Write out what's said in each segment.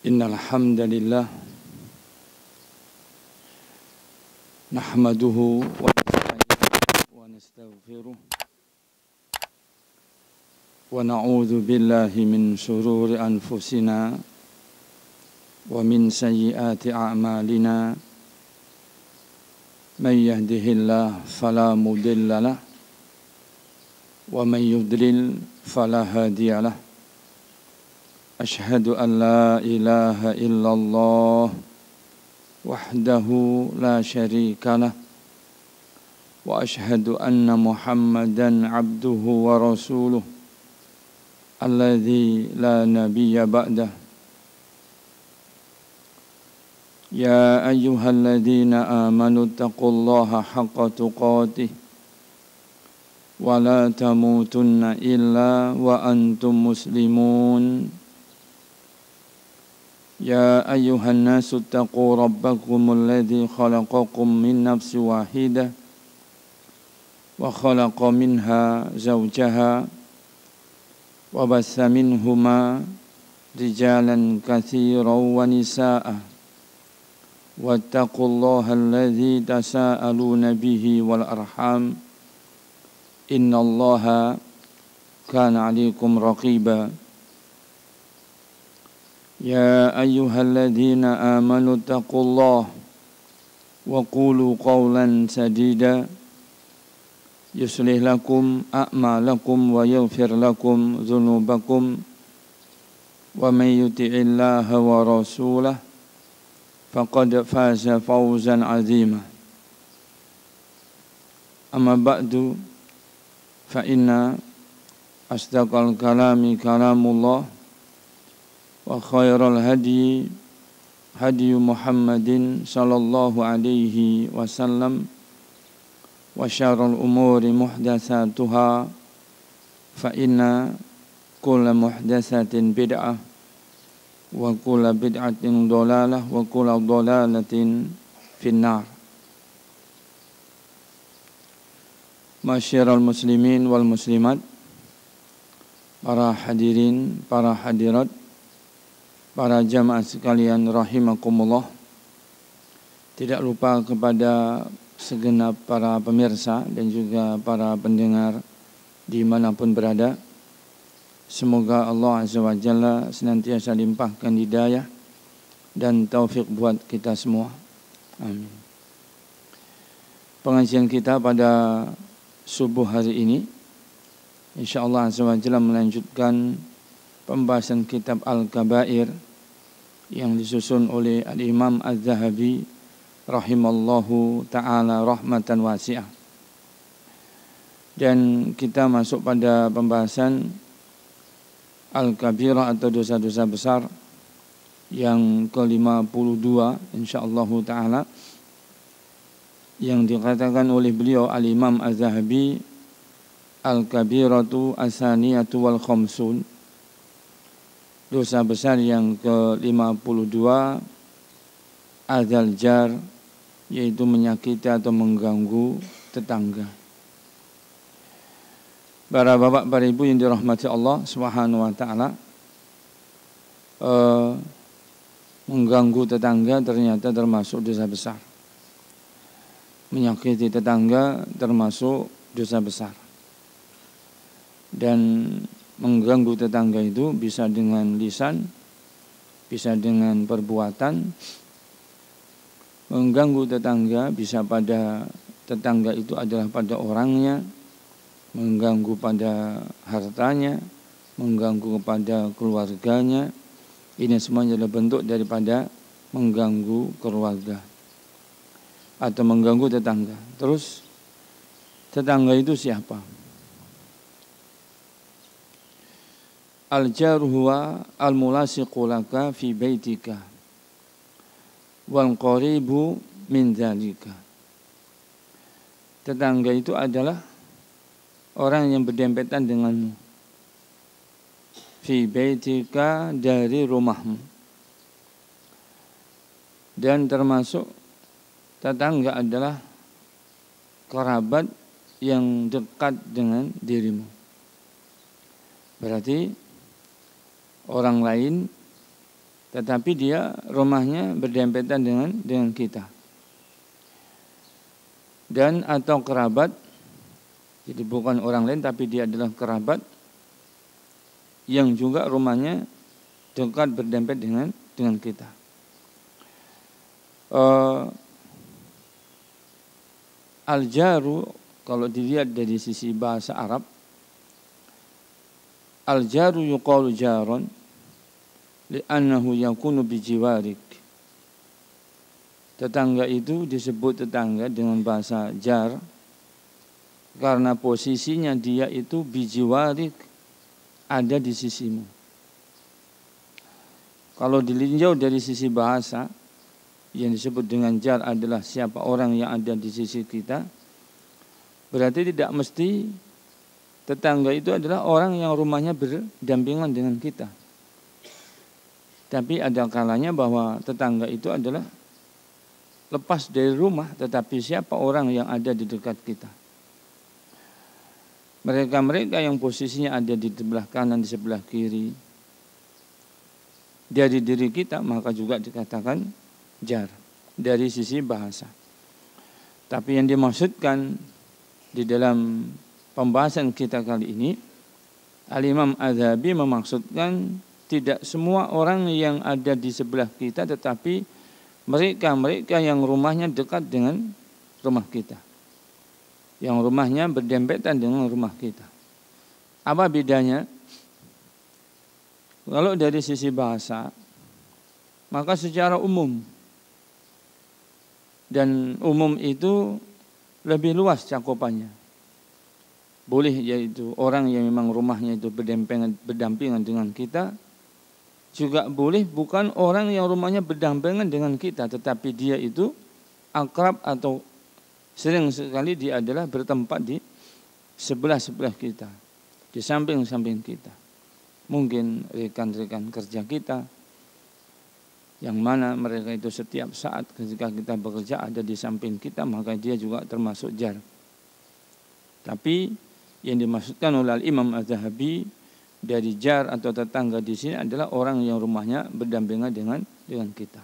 Innal hamdalillah nahmaduhu wa nasta'inuhu wa nastaghfiruh wa na'udzu billahi min shururi anfusina wa min sayyiati a'malina man yahdihillahu fala mudilla lahu wa man yudlil fala hadiya lahu. Ashhadu an la ilaha illallah wahdahu la syarika lah wa ashhadu anna Muhammadan abduhu wa rasuluh alladzi la nabiyya ba'dah. Ya ayyuhalladzina amanu taqullaha haqqa tuqatih wa la tamutunna illa wa antum muslimun. يا أيها الناس اتقوا ربكم الذي خلقكم من نفس واحدة وخلق منها زوجها وبث منهما رجالا كثيرا ونساء واتقوا الله الذي تساءلون به والأرحام إن الله كان عليكم رقيبا. يا أيها الذين آمنوا اتقوا الله وقولوا قولا سديدا يصلح لكم أعمالكم ويغفر لكم ذنوبكم ومن يطع الله ورسوله فقد فاز فوزا عظيما. أما بعد فإن أصدق الكلام كلام الله wa khairal hadi hadi Muhammadin sallallahu alaihi wasallam wa syarrul umuri muhdatsatuha fa inna kulla muhdatsatin bid'ah wa kulla bid'atin dhalalah wa kulla dhalalatin finnar. Masyiral muslimin wal muslimat, para hadirin, para hadirat, para jamaah sekalian rahimakumullah. Tidak lupa kepada segenap para pemirsa dan juga para pendengar dimanapun berada. Semoga Allah Azza wa Jalla senantiasa limpahkan hidayah dan taufik buat kita semua. Amin. Pengajian kita pada subuh hari ini insyaallah Azza wa Jalla melanjutkan pembahasan kitab Al-Kabair yang disusun oleh Al-Imam Az-Zahabi rahimallahu ta'ala rahmatan wasi'ah. Dan kita masuk pada pembahasan Al-Kabirah atau dosa-dosa besar yang ke-52 insyaallah ta'ala, yang dikatakan oleh beliau Al-Imam Az-Zahabi Al-Kabiratu As-Saniyatu wal Khamsun, dosa besar yang ke-52 adzal jar, yaitu menyakiti atau mengganggu tetangga. Para bapak, para ibu yang dirahmati Allah Subhanahu wa taala, mengganggu tetangga ternyata termasuk dosa besar. Menyakiti tetangga termasuk dosa besar. Dan mengganggu tetangga itu bisa dengan lisan, bisa dengan perbuatan. Mengganggu tetangga bisa pada tetangga itu adalah pada orangnya, mengganggu pada hartanya, mengganggu kepada keluarganya. Ini semuanya adalah bentuk daripada mengganggu keluarga atau mengganggu tetangga. Terus tetangga itu siapa? Al-jar huwa al-mulasiqu laka fi baitika wal qaribu min dzalika. Tetangga itu adalah orang yang berdempetan denganmu. Fi baitika, dari rumahmu. Dan termasuk tetangga adalah kerabat yang dekat dengan dirimu. Berarti orang lain tetapi dia rumahnya berdempetan dengan kita. Dan atau kerabat, jadi bukan orang lain tapi dia adalah kerabat yang juga rumahnya dekat berdempet dengan kita. Al-jaru kalau dilihat dari sisi bahasa Arab, al-jaru yuqalu jaron li'annahu yakunu bijiwarik. Tetangga itu disebut tetangga dengan bahasa jar karena posisinya dia itu bijiwarik, ada di sisimu. Kalau dilinjau dari sisi bahasa, yang disebut dengan jar adalah siapa orang yang ada di sisi kita, berarti tidak mesti tetangga itu adalah orang yang rumahnya berdampingan dengan kita. Tapi ada kalanya bahwa tetangga itu adalah lepas dari rumah, tetapi siapa orang yang ada di dekat kita. Mereka-mereka yang posisinya ada di sebelah kanan, di sebelah kiri dari diri kita, maka juga dikatakan jar dari sisi bahasa. Tapi yang dimaksudkan di dalam pembahasan kita kali ini, Al-Imam Az-Zahabi memaksudkan tidak semua orang yang ada di sebelah kita, tetapi mereka yang rumahnya dekat dengan rumah kita, yang rumahnya berdempetan dengan rumah kita. Apa bedanya? Kalau dari sisi bahasa, maka secara umum, dan umum itu lebih luas cakupannya. Boleh yaitu orang yang memang rumahnya itu berdampingan dengan kita, juga boleh bukan orang yang rumahnya berdampingan dengan kita, tetapi dia itu akrab atau sering sekali dia adalah bertempat di sebelah-sebelah kita, di samping-samping kita. Mungkin rekan-rekan kerja kita, yang mana mereka itu setiap saat ketika kita bekerja ada di samping kita, maka dia juga termasuk jar. Tapi yang dimaksudkan oleh Imam Az-Zahabi dari jar atau tetangga di sini adalah orang yang rumahnya berdampingan dengan kita.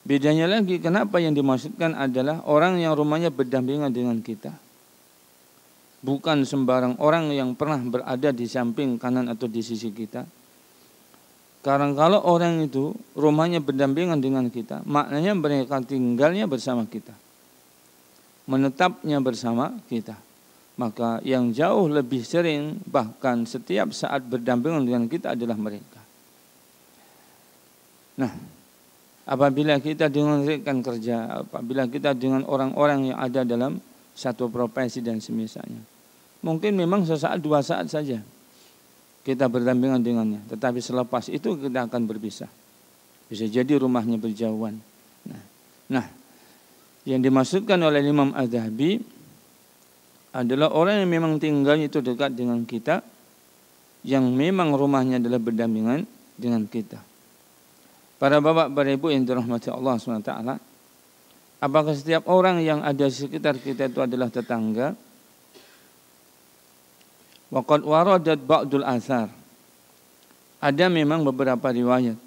Bedanya lagi, kenapa yang dimaksudkan adalah orang yang rumahnya berdampingan dengan kita, bukan sembarang orang yang pernah berada di samping kanan atau di sisi kita. Karena kalau orang itu rumahnya berdampingan dengan kita, maknanya mereka tinggalnya bersama kita, menetapnya bersama kita. Maka yang jauh lebih sering, bahkan setiap saat berdampingan dengan kita adalah mereka. Nah, apabila kita dengan rekan kerja, apabila kita dengan orang-orang yang ada dalam satu profesi dan semisalnya, mungkin memang sesaat dua saat saja kita berdampingan dengannya, tetapi selepas itu kita akan berpisah. Bisa jadi rumahnya berjauhan. Nah, yang dimaksudkan oleh Imam Az-Zahabi adalah orang yang memang tinggalnya itu dekat dengan kita, yang memang rumahnya adalah berdampingan dengan kita. Para bapak, para ibu yang dirahmati Allah SWT, apakah setiap orang yang ada di sekitar kita itu adalah tetangga? Waqad waradat ba'dul athar. Ada memang beberapa riwayat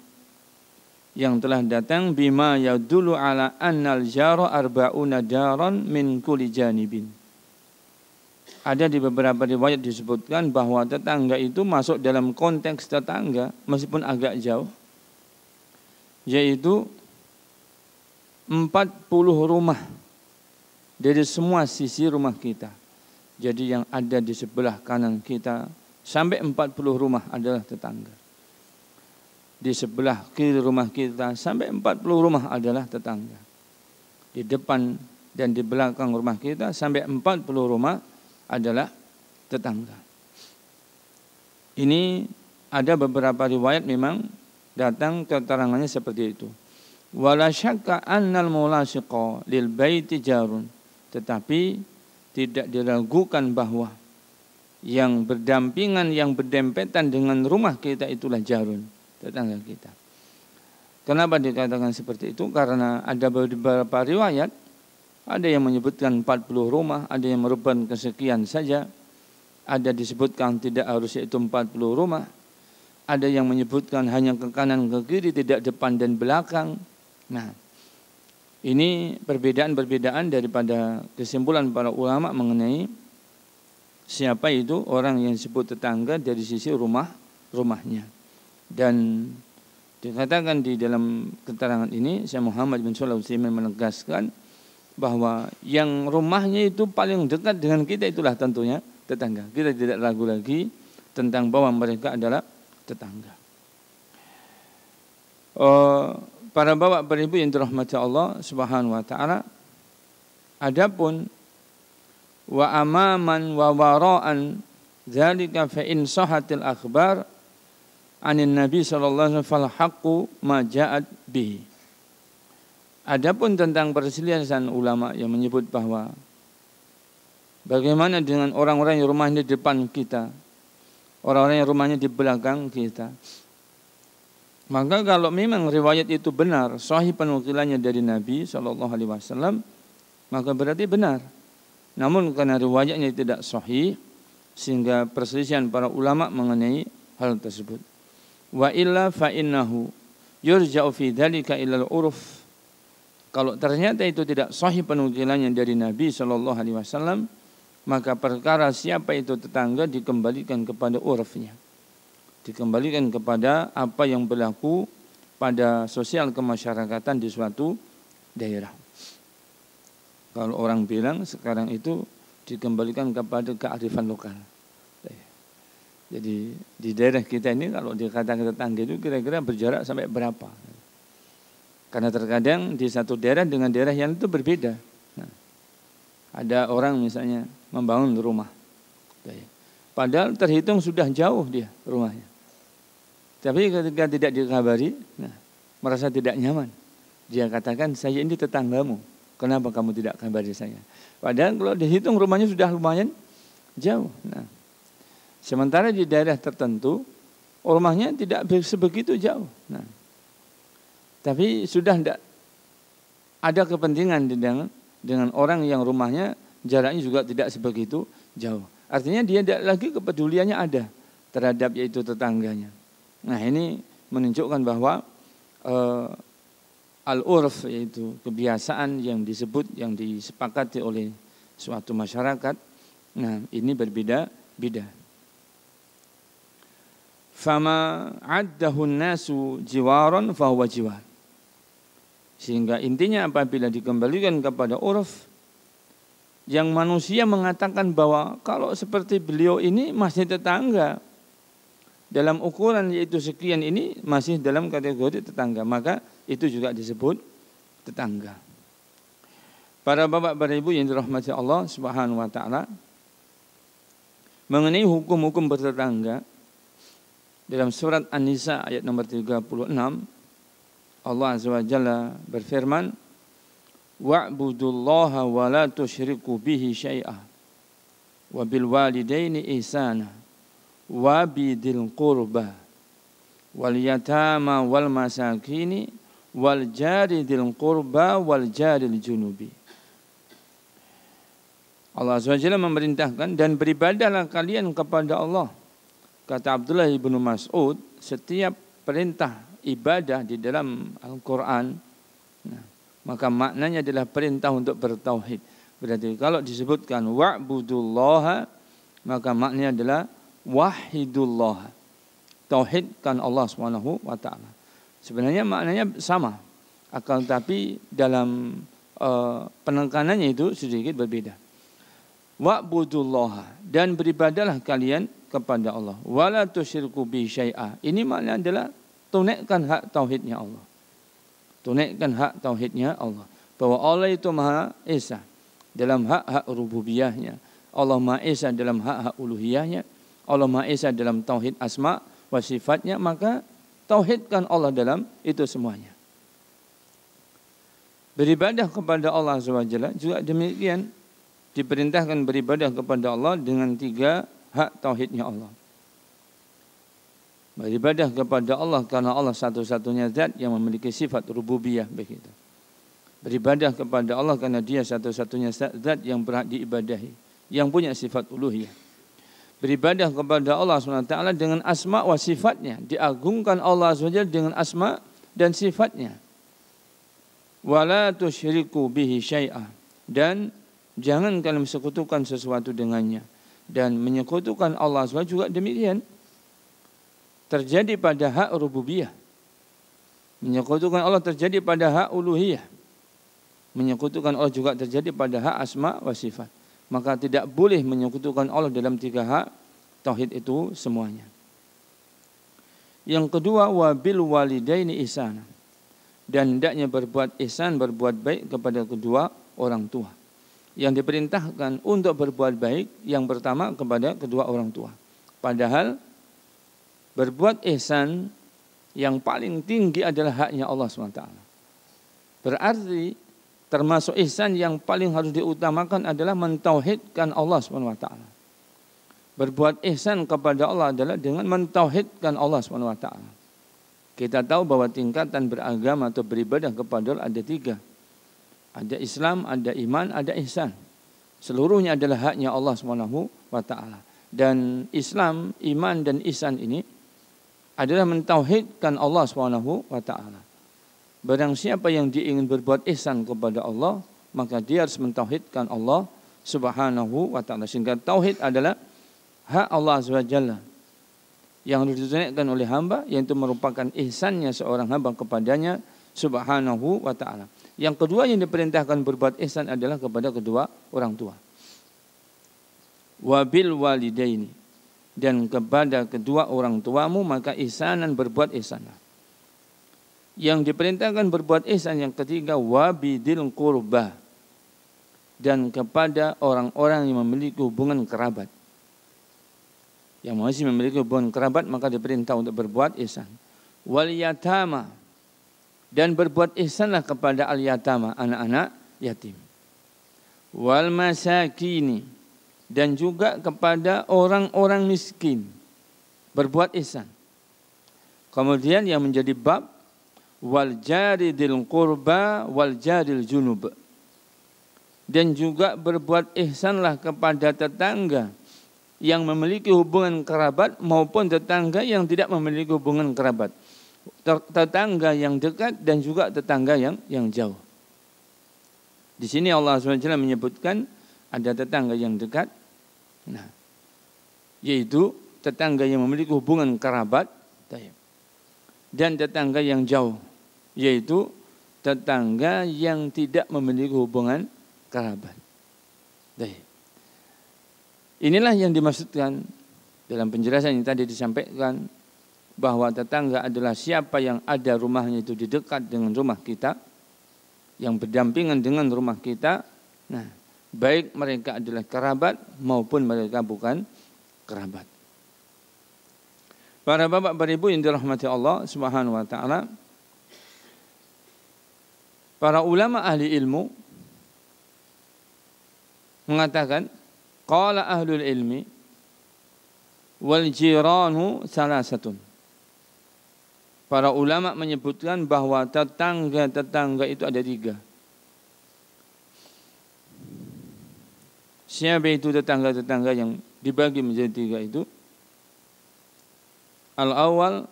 yang telah datang bima yadullu ala annal jara arba'una daran min kulli janibin. Ada di beberapa riwayat disebutkan bahwa tetangga itu masuk dalam konteks tetangga meskipun agak jauh, yaitu 40 rumah dari semua sisi rumah kita. Jadi yang ada di sebelah kanan kita sampai 40 rumah adalah tetangga. Di sebelah kiri rumah kita sampai 40 rumah adalah tetangga. Di depan dan di belakang rumah kita sampai 40 rumah adalah tetangga. Ini ada beberapa riwayat memang datang keterangannya seperti itu. Wala syakka annal mulasiqa lil baiti jarun. Tetapi tidak diragukan bahwa yang berdampingan, yang berdempetan dengan rumah kita itulah jarun, tetangga kita. Kenapa dikatakan seperti itu? Karena ada beberapa riwayat, ada yang menyebutkan 40 rumah, ada yang merupakan kesekian saja, ada disebutkan tidak harus yaitu 40 rumah. ada yang menyebutkan hanya ke kanan ke kiri, tidak depan dan belakang. Nah, ini perbedaan-perbedaan daripada kesimpulan para ulama mengenai siapa itu orang yang disebut tetangga dari sisi rumahnya. Dan dikatakan di dalam keterangan ini, Syekh Muhammad bin Shalih Al-Utsaimin menegaskan bahwa yang rumahnya itu paling dekat dengan kita itulah tentunya tetangga. Kita tidak ragu lagi tentang bahwa mereka adalah tetangga. Para bapak beribu yang dirahmati Allah Subhanahu wa taala, adapun wa amaman wa wara'an dzalika fa in sahatil akhbar anin nabi sallallahu alaihi wasallam fal haqqu ma ja'at bihi. Adapun tentang perselisihan ulama yang menyebut bahwa bagaimana dengan orang-orang yang rumahnya di depan kita, orang-orang yang rumahnya di belakang kita. Maka kalau memang riwayat itu benar, sahih penukilannya dari Nabi SAW, maka berarti benar. Namun karena riwayatnya tidak sahih, sehingga perselisihan para ulama mengenai hal tersebut. Wa illa fa innahu yurja'u fi dzalika ila al-urf. Kalau ternyata itu tidak sahih penukilannya dari Nabi SAW, maka perkara siapa itu tetangga dikembalikan kepada urfnya. Dikembalikan kepada apa yang berlaku pada sosial kemasyarakatan di suatu daerah. Kalau orang bilang sekarang itu dikembalikan kepada kearifan lokal. Jadi di daerah kita ini kalau dikatakan tetangga itu kira-kira berjarak sampai berapa? Karena terkadang di satu daerah dengan daerah yang itu berbeda. Nah, ada orang misalnya membangun rumah, padahal terhitung sudah jauh dia rumahnya. Tapi ketika tidak dikabari, merasa tidak nyaman. Dia katakan, saya ini tetanggamu, kenapa kamu tidak kabari saya? Padahal kalau dihitung rumahnya sudah lumayan jauh. Nah, sementara di daerah tertentu rumahnya tidak sebegitu jauh. Nah, tapi sudah tidak ada kepentingan dengan orang yang rumahnya jaraknya juga tidak sebegitu jauh. Artinya dia tidak lagi kepeduliannya ada terhadap yaitu tetangganya. Nah, ini menunjukkan bahwa al-urf, yaitu kebiasaan yang disebut, yang disepakati oleh suatu masyarakat, nah ini berbeda-beda. Fama addahun nasu jiwaron fahuwa jiwar. Sehingga intinya apabila dikembalikan kepada urf, yang manusia mengatakan bahwa kalau seperti beliau ini masih tetangga, dalam ukuran yaitu sekian ini masih dalam kategori tetangga, maka itu juga disebut tetangga. Para bapak, para ibu yang dirahmati Allah Subhanahu wa taala, mengenai hukum-hukum bertetangga dalam surat An-Nisa ayat nomor 36, Allah Azza wa Jalla berfirman, wa'budullaha wa la tusyriku bihi syai'ah wa bil walidaini ihsana wa bidil qurba wal yatama wal masakini wal jari dil qurba wal jaril junubi. Allah Azza wa Jalla memerintahkan, dan beribadahlah kalian kepada Allah. Kata Abdullah bin Mas'ud, setiap perintah ibadah di dalam Al-Quran, maka maknanya adalah perintah untuk bertauhid. Berarti kalau disebutkan wa'budullaha, maka maknanya adalah wahidullah, tauhidkan Allah Subhanahu wa taala. Sebenarnya maknanya sama, akan tapi dalam penekanannya itu sedikit berbeda. Wa'budullaha, dan beribadahlah kalian kepada Allah. Wala tusyriku bi syai'a. Ini maknanya adalah tunaikan hak tauhidnya Allah. Tunaikan hak tauhidnya Allah. Bahwa Allah itu Maha Esa dalam hak-hak rububiyahnya. Allah Maha Esa dalam hak-hak uluhiyahnya. Allah Maha Esa dalam tauhid asma wa sifatnya. Maka tauhidkan Allah dalam itu semuanya. Beribadah kepada Allah SWT juga demikian. Diperintahkan beribadah kepada Allah dengan 3 hak tauhidnya Allah. Beribadah kepada Allah karena Allah satu-satunya zat yang memiliki sifat rububiyah begitu. Beribadah kepada Allah karena Dia satu-satunya zat yang berhak diibadahi, yang punya sifat uluhiyah. beribadah kepada Allah SWT dengan asma wa sifatnya. Diagungkan Allah SWT dengan asma dan sifatnya. Wala tusyriku bihi syai'ah. Dan jangan kalian sekutukan sesuatu dengannya. Dan menyekutukan Allah SWT juga demikian. Terjadi pada hak rububiyah. Menyekutukan Allah terjadi pada hak uluhiyah. Menyekutukan Allah juga terjadi pada hak asma wa sifat. Maka tidak boleh menyekutukan Allah dalam 3 hak tauhid itu semuanya. Yang kedua, wabil walidaini ihsana. Dan hendaknya berbuat ihsan, berbuat baik kepada kedua orang tua. Yang diperintahkan untuk berbuat baik yang pertama kepada kedua orang tua. Padahal berbuat ihsan yang paling tinggi adalah haknya Allah SWT. Berarti termasuk ihsan yang paling harus diutamakan adalah mentauhidkan Allah SWT. Berbuat ihsan kepada Allah adalah dengan mentauhidkan Allah SWT. Kita tahu bahwa tingkatan beragama atau beribadah kepada Allah ada 3. Ada Islam, ada iman, ada ihsan. Seluruhnya adalah haknya Allah SWT. Dan Islam, iman dan ihsan ini adalah mentauhidkan Allah SWT. Barang siapa yang dia ingin berbuat ihsan kepada Allah, maka dia harus mentauhidkan Allah Subhanahu wa ta'ala. Sehingga tauhid adalah hak Allah SWT yang harus ditunaikan oleh hamba, yaitu merupakan ihsannya seorang hamba kepadanya Subhanahu wa ta'ala. Yang kedua yang diperintahkan berbuat ihsan adalah kepada kedua orang tua. Wabil walidaini, dan kepada kedua orang tuamu maka ihsanan, berbuat ihsanlah. Yang diperintahkan berbuat ihsan yang ketiga, wabidil qurba, dan kepada orang-orang yang memiliki hubungan kerabat. Yang masih memiliki hubungan kerabat maka diperintah untuk berbuat ihsan. Wal yatama, dan berbuat ihsanlah kepada al yatama, anak-anak yatim. Wal masakini, dan juga kepada orang-orang miskin, berbuat ihsan. Kemudian yang menjadi bab, wal jaridil qurba wal jaril junub, dan juga berbuat ihsanlah kepada tetangga yang memiliki hubungan kerabat maupun tetangga yang tidak memiliki hubungan kerabat. Tetangga yang dekat dan juga tetangga yang jauh. Di sini Allah SWT menyebutkan ada tetangga yang dekat, nah, yaitu tetangga yang memiliki hubungan kerabat, dan tetangga yang jauh, yaitu tetangga yang tidak memiliki hubungan kerabat. Inilah yang dimaksudkan dalam penjelasan yang tadi disampaikan, bahwa tetangga adalah siapa yang ada rumahnya itu di dekat dengan rumah kita, yang berdampingan dengan rumah kita. Nah, baik mereka adalah kerabat maupun mereka bukan kerabat. Para bapak, para ibu yang dirahmati Allah Subhanahu wa ta'ala, para ulama ahli ilmu mengatakan, qala ahlul ilmi wal jiranu salasatun. Para ulama menyebutkan bahwa tetangga-tetangga itu ada 3. Siapa itu tetangga-tetangga yang dibagi menjadi 3 itu? Al-awwal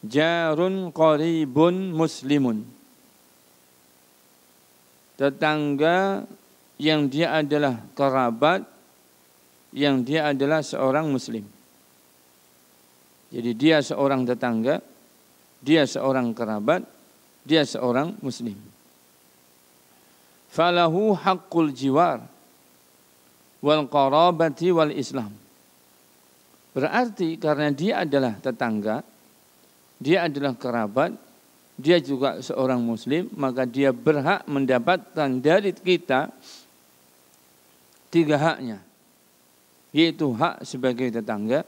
jarun qaribun muslimun. Tetangga yang dia adalah kerabat, yang dia adalah seorang muslim. Jadi dia seorang tetangga, dia seorang kerabat, dia seorang muslim. Falahu haqqul jiwar wal qarabati wal islam. Berarti karena dia adalah tetangga, dia adalah kerabat, dia juga seorang muslim, maka dia berhak mendapatkan dari kita 3 haknya, yaitu hak sebagai tetangga,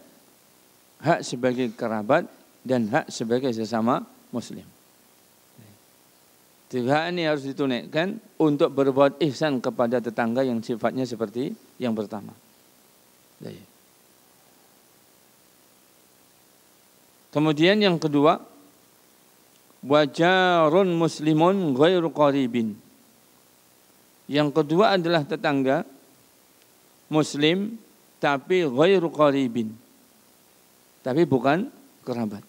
hak sebagai kerabat, dan hak sebagai sesama muslim. 3 hak ini harus ditunaikan untuk berbuat ihsan kepada tetangga yang sifatnya seperti yang pertama. Kemudian yang kedua, wajarun muslimun ghairu qaribin. Yang kedua adalah tetangga muslim tapi ghairu qaribin. Tapi bukan kerabat.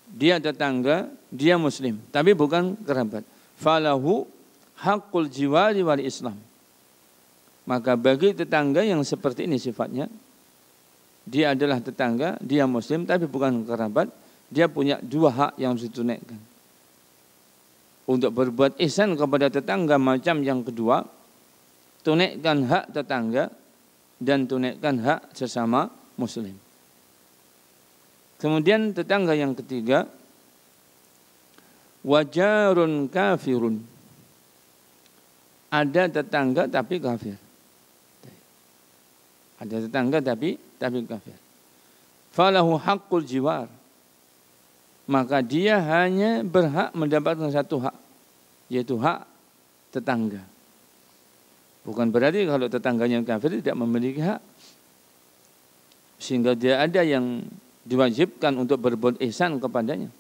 Dia tetangga, dia muslim, tapi bukan kerabat. Falahu haqqul jiwari wal Islam. Maka bagi tetangga yang seperti ini sifatnya, dia adalah tetangga, dia muslim tapi bukan kerabat, dia punya dua hak yang harus ditunaikan. Untuk berbuat ihsan kepada tetangga macam yang kedua, tunaikan hak tetangga dan tunaikan hak sesama muslim. Kemudian tetangga yang ketiga, wajarun kafirun. Ada tetangga tapi kafir. Ada tetangga tapi kafir. Falahu haqqul jiwar. Maka dia hanya berhak mendapatkan satu hak, yaitu hak tetangga. Bukan berarti kalau tetangganya kafir tidak memiliki hak, sehingga dia ada yang diwajibkan untuk berbuat ihsan kepadanya.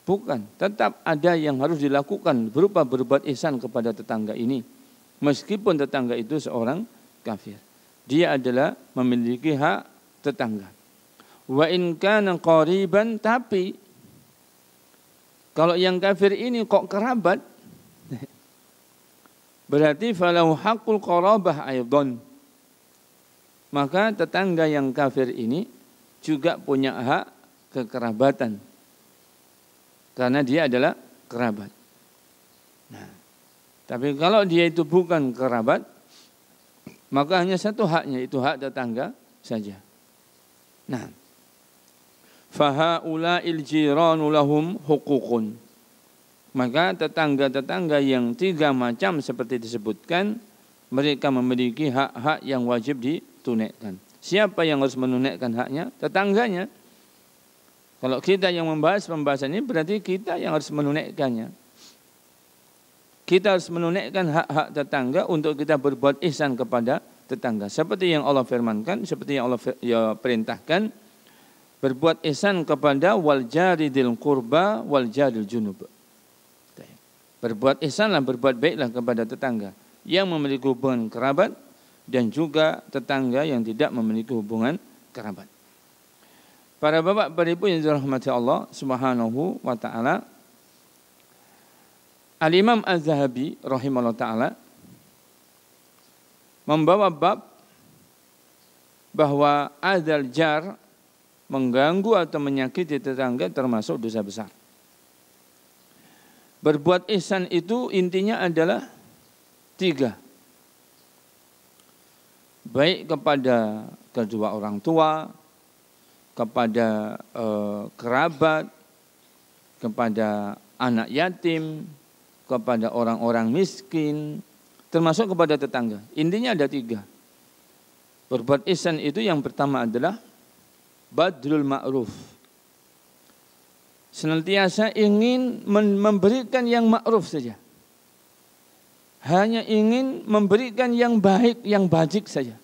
Bukan, tetap ada yang harus dilakukan berupa berbuat ihsan kepada tetangga ini, meskipun tetangga itu seorang kafir. Dia adalah memiliki hak tetangga. Wa in kana qariban, tapi kalau yang kafir ini kok kerabat, berarti falahu haqqul qarabah aidan. Maka tetangga yang kafir ini juga punya hak kekerabatan, karena dia adalah kerabat. Nah, tapi kalau dia itu bukan kerabat, maka hanya satu haknya, itu hak tetangga saja. Nah, fahaula'il jiranu lahum huququn. Maka tetangga-tetangga yang tiga macam seperti disebutkan, mereka memiliki hak-hak yang wajib ditunaikan. Siapa yang harus menunaikan haknya? Tetangganya. Kalau kita yang membahas pembahasan ini, berarti kita yang harus menunaikannya. Kita harus menunaikan hak-hak tetangga untuk kita berbuat ihsan kepada tetangga. Seperti yang Allah firmankan, seperti yang Allah perintahkan, berbuat ihsan kepada wal jaridil qurba wal jaril junub. Berbuat ihsanlah, berbuat baiklah kepada tetangga yang memiliki hubungan kerabat dan juga tetangga yang tidak memiliki hubungan kerabat. Para bapak, para ibu yang dirahmati Allah Subhanahu wa taala, Al-Imam Az-Zahabi rahimahullah taala membawa bab bahwa adzal jar, mengganggu atau menyakiti tetangga, termasuk dosa besar. Berbuat ihsan itu intinya adalah tiga. Baik kepada kedua orang tua, kepada kerabat, kepada anak yatim, kepada orang-orang miskin, termasuk kepada tetangga. Intinya ada tiga. Berbuat ihsan itu yang pertama adalah badrul ma'ruf. Senantiasa ingin memberikan yang ma'ruf saja. Hanya ingin memberikan yang baik, yang bajik saja.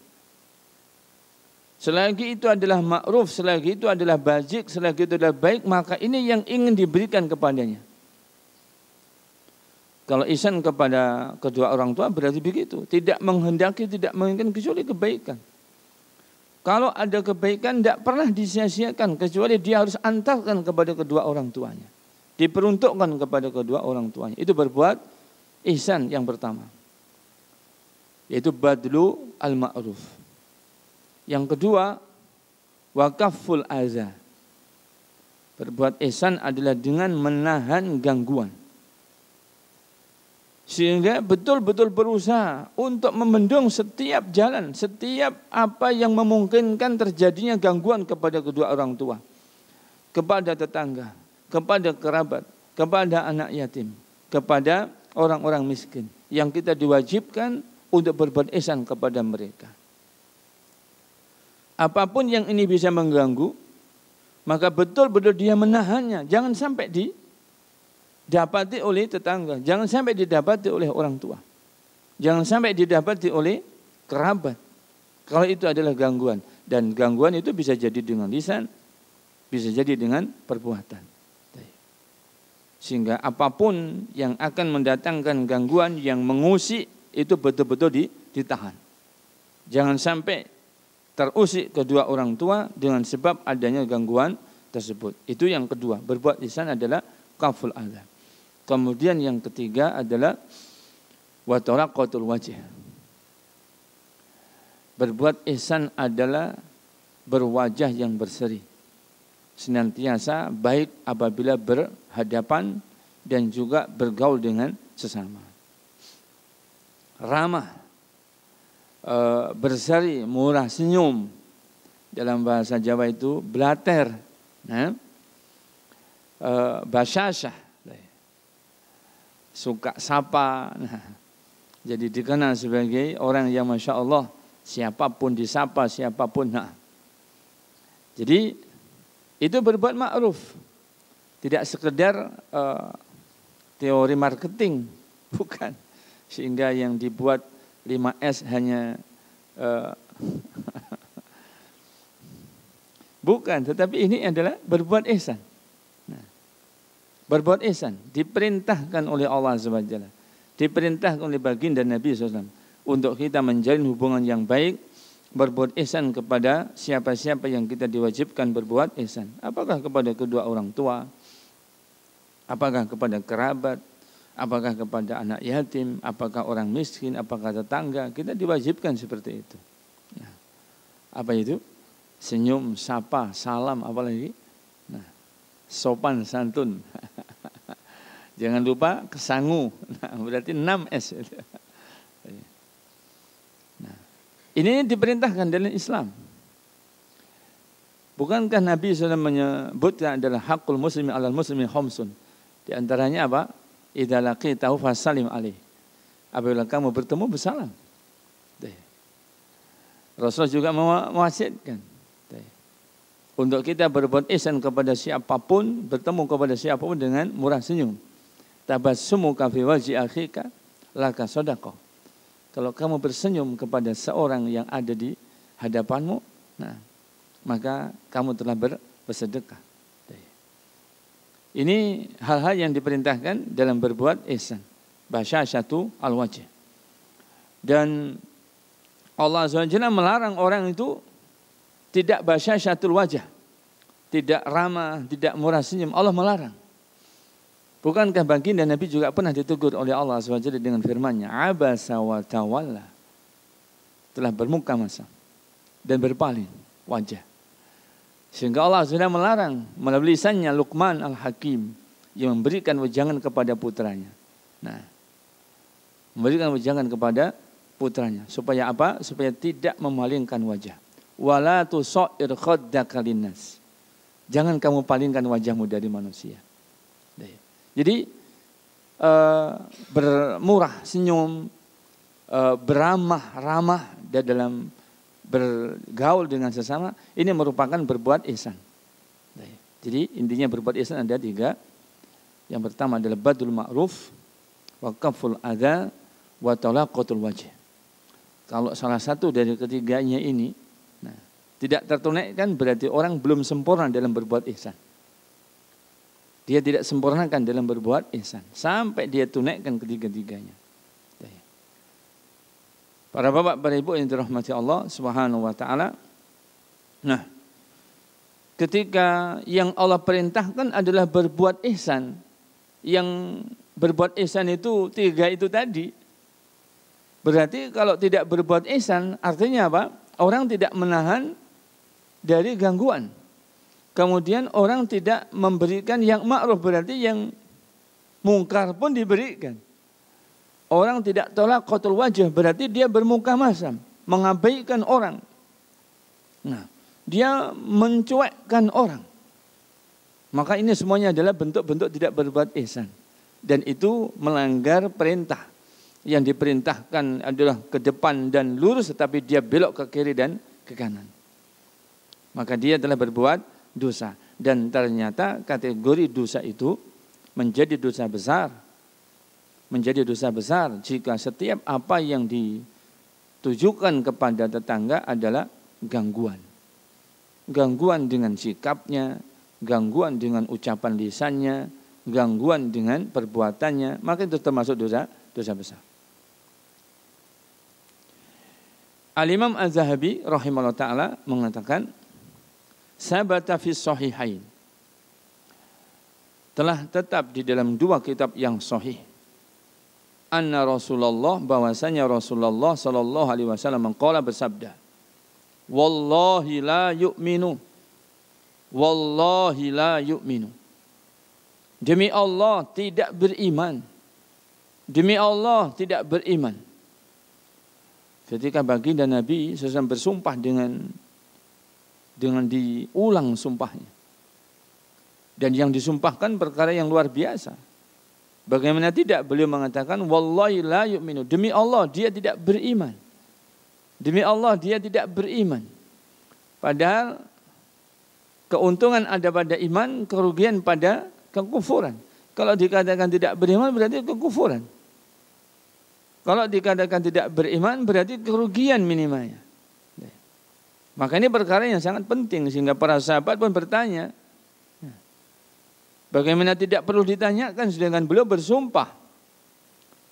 Selagi itu adalah ma'ruf, selagi itu adalah bajik, selagi itu adalah baik, maka ini yang ingin diberikan kepadanya. Kalau ihsan kepada kedua orang tua berarti begitu. Tidak menghendaki, tidak menginginkan kecuali kebaikan. Kalau ada kebaikan tidak pernah disia-siakan, kecuali dia harus antarkan kepada kedua orang tuanya. Diperuntukkan kepada kedua orang tuanya. Itu berbuat ihsan yang pertama. Yaitu badlu al-ma'ruf. Yang kedua, wakaful aza. Berbuat ihsan adalah dengan menahan gangguan. Sehingga betul-betul berusaha untuk membendung setiap jalan, setiap apa yang memungkinkan terjadinya gangguan kepada kedua orang tua, kepada tetangga, kepada kerabat, kepada anak yatim, kepada orang-orang miskin yang kita diwajibkan untuk berbuat ihsan kepada mereka. Apapun yang ini bisa mengganggu, maka betul-betul dia menahannya, jangan sampai didapati oleh tetangga, jangan sampai didapati oleh orang tua, jangan sampai didapati oleh kerabat. Kalau itu adalah gangguan, dan gangguan itu bisa jadi dengan lisan, bisa jadi dengan perbuatan. Sehingga apapun yang akan mendatangkan gangguan, yang mengusik, itu betul-betul ditahan. Jangan sampai terusik kedua orang tua dengan sebab adanya gangguan tersebut. Itu yang kedua. Berbuat ihsan adalah kaful adza. Kemudian yang ketiga adalah wa talaqatul wajh. Berbuat ihsan adalah berwajah yang berseri, senantiasa baik apabila berhadapan dan juga bergaul dengan sesama. Ramah, berseri, murah senyum. Dalam bahasa Jawa itu blater, basyashah, suka sapa. Jadi dikenal sebagai orang yang Masya Allah, siapapun disapa, siapapun. Jadi itu berbuat ma'ruf, tidak sekedar teori marketing, bukan. Sehingga yang dibuat 5S hanya bukan, tetapi ini adalah berbuat ihsan. Berbuat ihsan diperintahkan oleh Allah SWT, diperintahkan oleh baginda Nabi SAW untuk kita menjalin hubungan yang baik, berbuat ihsan kepada siapa-siapa yang kita diwajibkan berbuat ihsan. Apakah kepada kedua orang tua, apakah kepada kerabat, apakah kepada anak yatim, apakah orang miskin, apakah tetangga, kita diwajibkan seperti itu. Nah, apa itu? Senyum, sapa, salam, apalagi? Nah, sopan santun. Jangan lupa kesangu. Nah, berarti 6S itu. Nah, ini diperintahkan dalam Islam. Bukankah Nabi SAW menyebutkan adalah hakul muslimi alal muslimi khamsun. Di antaranya apa? Idza laqitahu fasallim alaih. Apabila kamu bertemu bersalam. Rasulullah juga mewasiatkan untuk kita berbuat ihsan kepada siapapun, bertemu kepada siapapun dengan murah senyum. Tabassumuka fi wajhi akhika laka shadaqah. Kalau kamu bersenyum kepada seorang yang ada di hadapanmu, nah, maka kamu telah bersedekah. Ini hal-hal yang diperintahkan dalam berbuat ihsan. Basyasyatu al-wajh. Dan Allah SWT melarang orang itu tidak basyasyatul wajah, tidak ramah, tidak murah senyum. Allah melarang. Bukankah baginda Nabi juga pernah ditegur oleh Allah SWT dengan firman-Nya, abasa wa tawalla, telah bermuka masam dan berpaling wajah. Sehingga Allah sudah melarang melalui lisannya Luqman Al-Hakim yang memberikan wejangan kepada putranya. Nah, memberikan wejangan kepada putranya supaya apa? Supaya tidak memalingkan wajah. Wala tusair khaddaka linnas. Jangan kamu palingkan wajahmu dari manusia. Jadi bermurah senyum, beramah-ramah dalam bergaul dengan sesama, ini merupakan berbuat ihsan. Jadi intinya berbuat ihsan ada 3. Yang pertama adalah badul ma'ruf, wa kaful adza, wa talaqatul wajh. Kalau salah satu dari ketiganya ini tidak tertunaikan, berarti orang belum sempurna dalam berbuat ihsan. Dia tidak sempurnakan dalam berbuat ihsan sampai dia tunaikan ketiga-tiganya. Para bapak, para ibu yang dirahmati Allah Subhanahu wa taala. Nah, ketika yang Allah perintahkan adalah berbuat ihsan, yang berbuat ihsan itu 3 itu tadi. Berarti kalau tidak berbuat ihsan artinya apa? Orang tidak menahan dari gangguan. Kemudian orang tidak memberikan yang ma'ruf, berarti yang mungkar pun diberikan. Orang tidak tolak qatul wajah, berarti dia bermuka masam, mengabaikan orang. Nah, dia mencuekkan orang. Maka ini semuanya adalah bentuk-bentuk tidak berbuat ihsan. Dan itu melanggar perintah. Yang diperintahkan adalah ke depan dan lurus, tetapi dia belok ke kiri dan ke kanan. Maka dia telah berbuat dosa. Dan ternyata kategori dosa itu menjadi dosa besar. Menjadi dosa besar jika setiap apa yang ditujukan kepada tetangga adalah gangguan. Gangguan dengan sikapnya, gangguan dengan ucapan lisannya, gangguan dengan perbuatannya, maka itu termasuk dosa besar. Al-Imam Az-Zahabi rahimahullah ta'ala mengatakan, sabata fi sahihain, telah tetap di dalam dua kitab yang sahih, anna Rasulullah, bahwasanya Rasulullah sallallahu alaihi wasallam qala, bersabda, wallahi la yu'minu, wallahi la yu'minu, demi Allah tidak beriman, demi Allah tidak beriman. Ketika baginda Nabi SAW bersumpah dengan diulang sumpahnya. Dan yang disumpahkan perkara yang luar biasa. Bagaimana tidak beliau mengatakan, wallahi la yu'minu, demi Allah dia tidak beriman. Demi Allah dia tidak beriman. Padahal keuntungan ada pada iman, kerugian pada kekufuran. Kalau dikatakan tidak beriman berarti kekufuran. Kalau dikatakan tidak beriman berarti kerugian minimalnya. Maka ini perkara yang sangat penting, sehingga para sahabat pun bertanya, bagaimana tidak perlu ditanyakan sedangkan beliau bersumpah.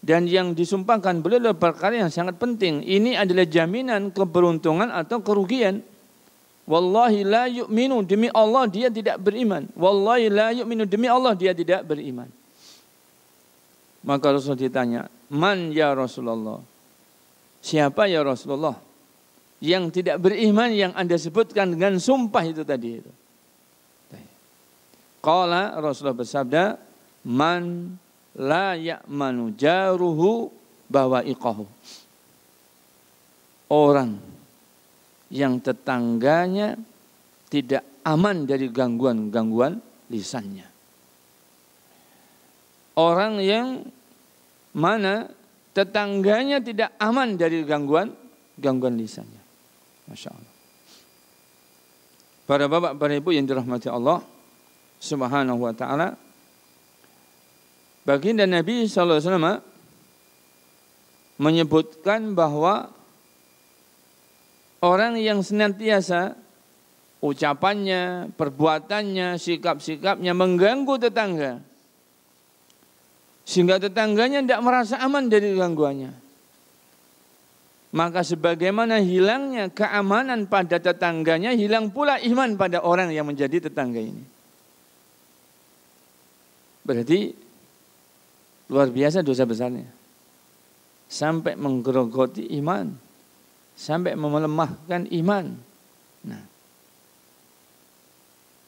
Dan yang disumpahkan beliau adalah perkara yang sangat penting. Ini adalah jaminan keberuntungan atau kerugian. Wallahi la yu'minu, demi Allah dia tidak beriman. Wallahi la yu'minu, demi Allah dia tidak beriman. Maka Rasul ditanya, man ya Rasulullah, siapa ya Rasulullah yang tidak beriman yang Anda sebutkan dengan sumpah itu tadi itu? Qala, Rasulullah bersabda, man la ya'manu jaruhu bawa'iqahu, orang yang tetangganya tidak aman dari gangguan-gangguan lisannya. Orang yang mana tetangganya tidak aman dari gangguan lisannya. Masya Allah. Para bapak, para ibu yang dirahmati Allah Subhanahu wa ta'ala, baginda Nabi SAW menyebutkan bahwa orang yang senantiasa ucapannya, perbuatannya, sikap-sikapnya mengganggu tetangga, sehingga tetangganya tidak merasa aman dari gangguannya, maka sebagaimana hilangnya keamanan pada tetangganya, hilang pula iman pada orang yang menjadi tetangga ini. Berarti luar biasa dosa besarnya, sampai menggerogoti iman, sampai melemahkan iman. Nah,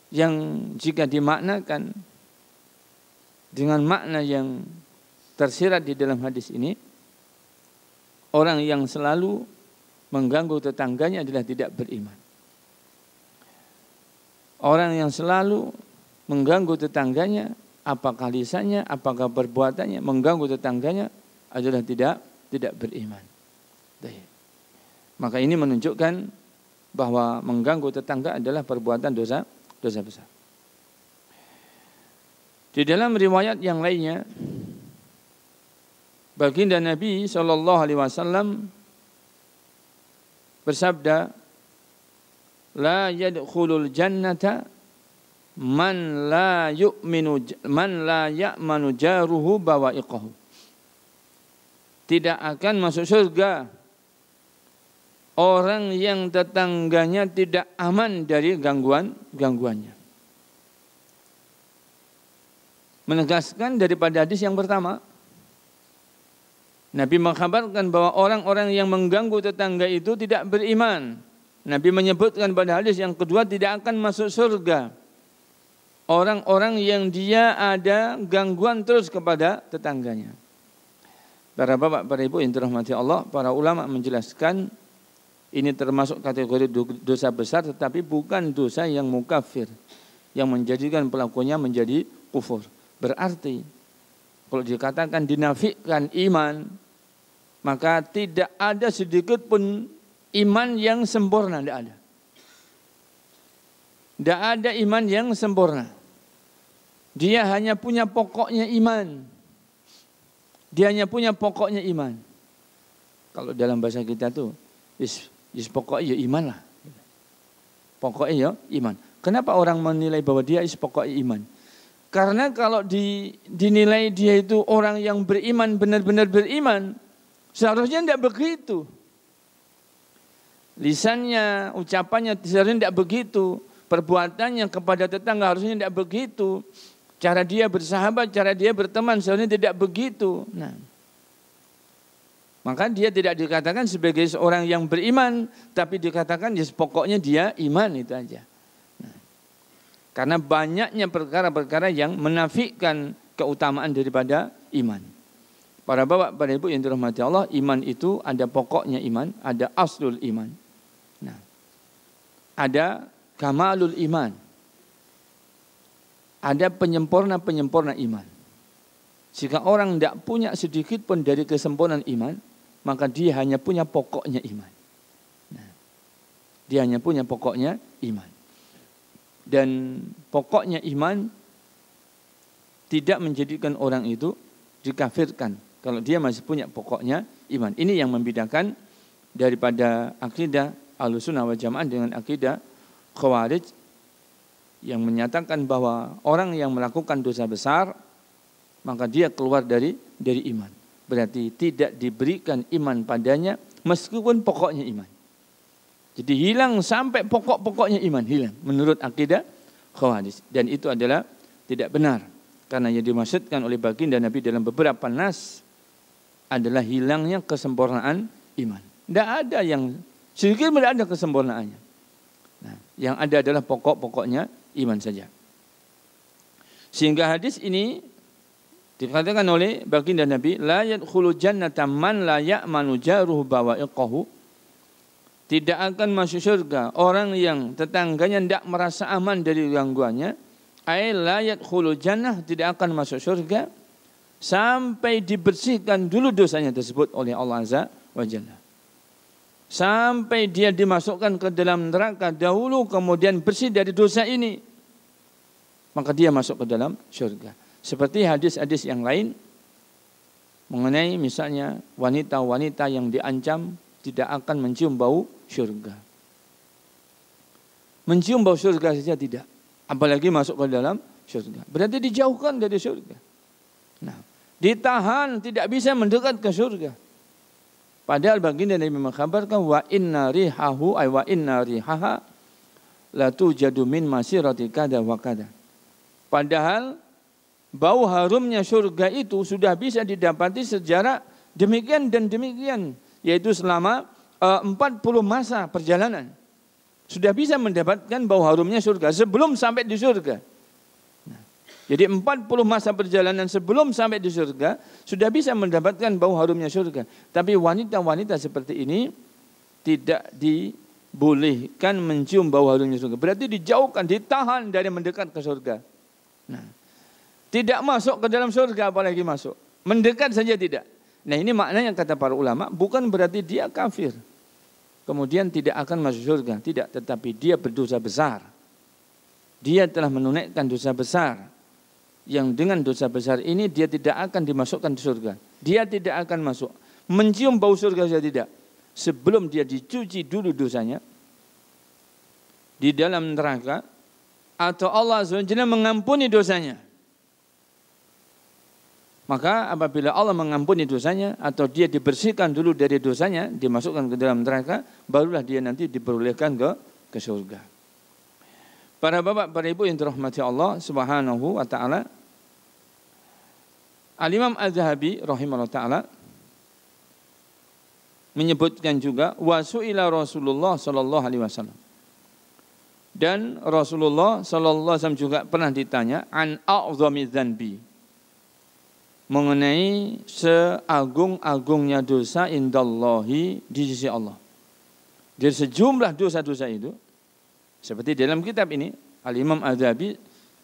yang jika dimaknakan dengan makna yang tersirat di dalam hadis ini, orang yang selalu mengganggu tetangganya adalah tidak beriman. Orang yang selalu mengganggu tetangganya, apakah lisannya, apakah perbuatannya, mengganggu tetangganya adalah tidak beriman. Maka ini menunjukkan bahwa mengganggu tetangga adalah perbuatan dosa besar. Di dalam riwayat yang lainnya, baginda Nabi SAW bersabda, la yadkhulul jannata man la ya'manu jaruhu bawa'iqahu. Tidak akan masuk surga orang yang tetangganya tidak aman dari gangguannya. Menegaskan daripada hadis yang pertama, Nabi mengkhabarkan bahwa orang-orang yang mengganggu tetangga itu tidak beriman. Nabi menyebutkan pada hadis yang kedua, tidak akan masuk surga orang-orang yang dia ada gangguan terus kepada tetangganya. Para bapak, para ibu yang dirahmati Allah, para ulama menjelaskan ini termasuk kategori dosa besar, tetapi bukan dosa yang mukafir, yang menjadikan pelakunya menjadi kufur. Berarti kalau dikatakan dinafikan iman, maka tidak ada sedikit pun iman yang sempurna, tidak ada. Tidak ada iman yang sempurna. Dia hanya punya pokoknya iman. Dia hanya punya pokoknya iman. Kalau dalam bahasa kita tuh, pokoknya ya iman lah. Pokoknya ya iman. Kenapa orang menilai bahwa dia pokoknya iman? Karena kalau dinilai dia itu orang yang beriman, benar-benar beriman, seharusnya tidak begitu. lisannya, ucapannya seharusnya tidak begitu, perbuatannya kepada tetangga harusnya tidak begitu, cara dia bersahabat, cara dia berteman seharusnya tidak begitu. Nah, maka dia tidak dikatakan sebagai seorang yang beriman, tapi dikatakan ya pokoknya dia iman, itu aja. Nah, karena banyaknya perkara-perkara yang menafikan keutamaan daripada iman. Para bapak, para ibu yang dirahmati Allah, iman itu ada pokoknya iman, ada aslul iman. Nah, ada kamalul iman, ada penyempurna iman. Jika orang tidak punya sedikit pun dari kesempurnaan iman, maka dia hanya punya pokoknya iman. Nah, dia hanya punya pokoknya iman. Dan pokoknya iman tidak menjadikan orang itu dikafirkan kalau dia masih punya pokoknya iman. Ini yang membedakan daripada akidah Ahlussunnah wal Jamaah dengan akidah Khawarij yang menyatakan bahwa orang yang melakukan dosa besar maka dia keluar dari iman. Berarti tidak diberikan iman padanya meskipun pokoknya iman. Jadi hilang sampai pokok-pokoknya iman, hilang menurut akidah Khawarij, dan itu adalah tidak benar. Karena yang dimaksudkan oleh baginda Nabi dalam beberapa nas adalah hilangnya kesempurnaan iman. Tidak ada yang sedikit, tidak ada kesempurnaannya. Nah, yang ada adalah pokok-pokoknya iman saja. Sehingga hadis ini dikatakan oleh baginda Nabi, la yadkhulu jannata man la ya'manu jaruhu bawa'iqahu. Tidak akan masuk surga orang yang tetangganya tidak merasa aman dari gangguannya. Ay la yadkhulu jannah, tidak akan masuk surga sampai dibersihkan dulu dosanya tersebut oleh Allah Azza wa Jalla. Sampai dia dimasukkan ke dalam neraka dahulu, kemudian bersih dari dosa ini, maka dia masuk ke dalam surga. Seperti hadis-hadis yang lain mengenai misalnya wanita-wanita yang diancam tidak akan mencium bau surga. Mencium bau surga saja tidak, apalagi masuk ke dalam surga. Berarti dijauhkan dari surga. Nah, ditahan, tidak bisa mendekat ke surga. Padahal baginda Nabi mengkhabarkan wa inna rihahu ay wa inna rihaha la tujadu min masirati kada wa kada. Padahal bau harumnya surga itu sudah bisa didapati secara demikian dan demikian, yaitu selama 40 masa perjalanan. Sudah bisa mendapatkan bau harumnya surga sebelum sampai di surga. Jadi 40 masa perjalanan sebelum sampai di surga sudah bisa mendapatkan bau harumnya surga. Tapi wanita-wanita seperti ini tidak dibolehkan mencium bau harumnya surga. Berarti dijauhkan, ditahan dari mendekat ke surga. Nah, tidak masuk ke dalam surga apalagi masuk. Mendekat saja tidak. Nah, ini maknanya kata para ulama, bukan berarti dia kafir kemudian tidak akan masuk surga. Tidak, tetapi dia berdosa besar. Dia telah menunaikan dosa besar. Yang dengan dosa besar ini dia tidak akan dimasukkan ke surga. Dia tidak akan masuk. Mencium bau surga saja tidak. Sebelum dia dicuci dulu dosanya di dalam neraka, atau Allah SWT mengampuni dosanya. Maka apabila Allah mengampuni dosanya atau dia dibersihkan dulu dari dosanya, dimasukkan ke dalam neraka, barulah dia nanti diperolehkan ke surga. Para bapak, para ibu yang dirahmati Allah Subhanahu wa taala, Al-Imam Az-Zahabi rahimahullah taala menyebutkan juga wasu'ila Rasulullah sallallahu alaihi wasallam. Dan Rasulullah sallallahu alaihi wasallam juga pernah ditanya an a'zami dzanbi, mengenai seagung-agungnya dosa indallahi, di sisi Allah. Dari sejumlah dosa-dosa itu, seperti dalam kitab ini, Al-Imam Az-Zahabi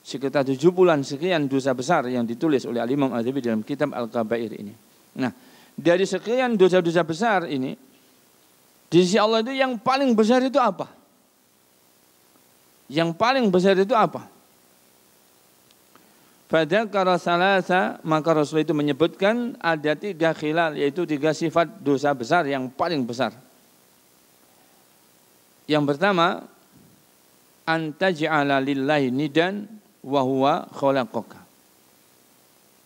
sekitar 70-an sekian dosa besar yang ditulis oleh Al-Imam Az-Zahabi dalam kitab Al-Kabair ini. Nah, dari sekian dosa-dosa besar ini, di sisi Allah itu yang paling besar itu apa? Yang paling besar itu apa? Fadzakara salasa, maka Rasul itu menyebutkan ada 3 khilal, yaitu 3 sifat dosa besar yang paling besar. Yang pertama, antaj'ala lillahi nidan wa huwa khalaqaka.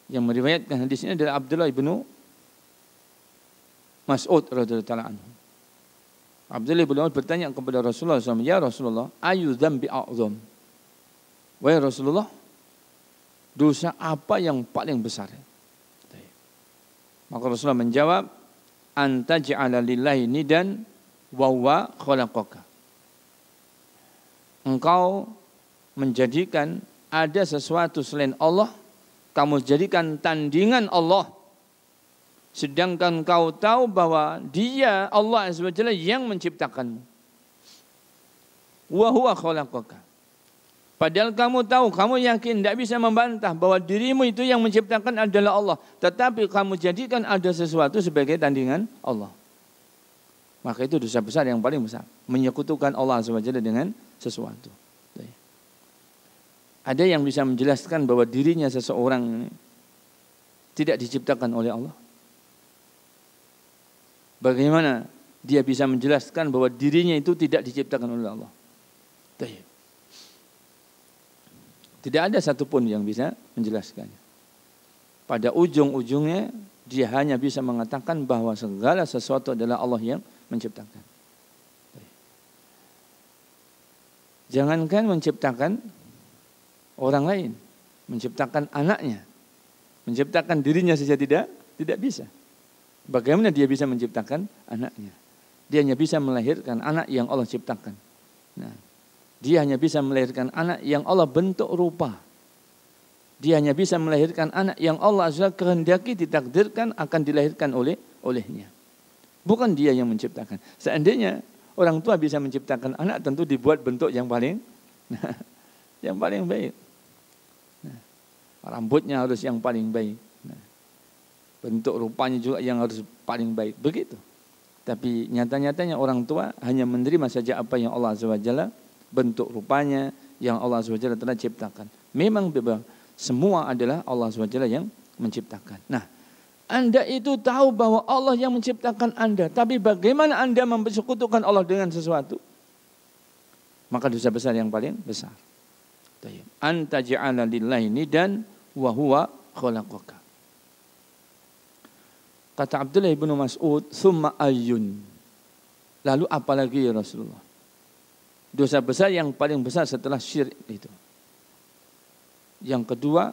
Yang meriwayatkan hadis ini adalah Abdullah ibnu Mas'ud radhiyallahu anhu. Abdullah bin Umar bertanya kepada Rasulullah SAW, ya Rasulullah, ayu dzambi a'zam? Wahai Rasulullah, dosa apa yang paling besar? Maka Rasulullah menjawab, anta ja'ala lillahi nidan wa huwa khalaqaka. Engkau menjadikan ada sesuatu selain Allah, kamu jadikan tandingan Allah. Sedangkan kau tahu bahwa dia Allah SWT yang menciptakanmu. Wa huwa khalaqaka. Padahal kamu tahu, kamu yakin, tidak bisa membantah bahwa dirimu itu yang menciptakan adalah Allah. Tetapi kamu jadikan ada sesuatu sebagai tandingan Allah. Maka itu dosa besar yang paling besar. Menyekutukan Allah SWT dengan sesuatu. Ada yang bisa menjelaskan bahwa dirinya seseorang tidak diciptakan oleh Allah? Bagaimana dia bisa menjelaskan bahwa dirinya itu tidak diciptakan oleh Allah? Tidak ada satupun yang bisa menjelaskannya. Pada ujung-ujungnya dia hanya bisa mengatakan bahwa segala sesuatu adalah Allah yang menciptakan. Jangankan menciptakan orang lain, menciptakan anaknya, menciptakan dirinya saja tidak bisa. Bagaimana dia bisa menciptakan anaknya? Dia hanya bisa melahirkan anak yang Allah ciptakan. Nah, dia hanya bisa melahirkan anak yang Allah bentuk rupa. Dia hanya bisa melahirkan anak yang Allah SWT kehendaki ditakdirkan akan dilahirkan olehnya. Bukan dia yang menciptakan. Seandainya orang tua bisa menciptakan anak, tentu dibuat bentuk yang paling baik. Rambutnya harus yang paling baik. Bentuk rupanya juga yang harus paling baik. Begitu. Tapi nyata-nyatanya orang tua hanya menerima saja apa yang Allah SWT bentuk rupanya yang Allah SWT telah ciptakan. Memang semua adalah Allah SWT yang menciptakan. Nah, Anda itu tahu bahwa Allah yang menciptakan Anda. Tapi bagaimana Anda mempersekutukan Allah dengan sesuatu? Maka dosa besar yang paling besar. Anta ja'ala lillahi nidan wa huwa khalaqaka. Kata Abdullah bin Mas'ud, "Tsumma ayyun." Lalu apalagi ya Rasulullah? Dosa besar yang paling besar setelah syirik itu. Yang kedua,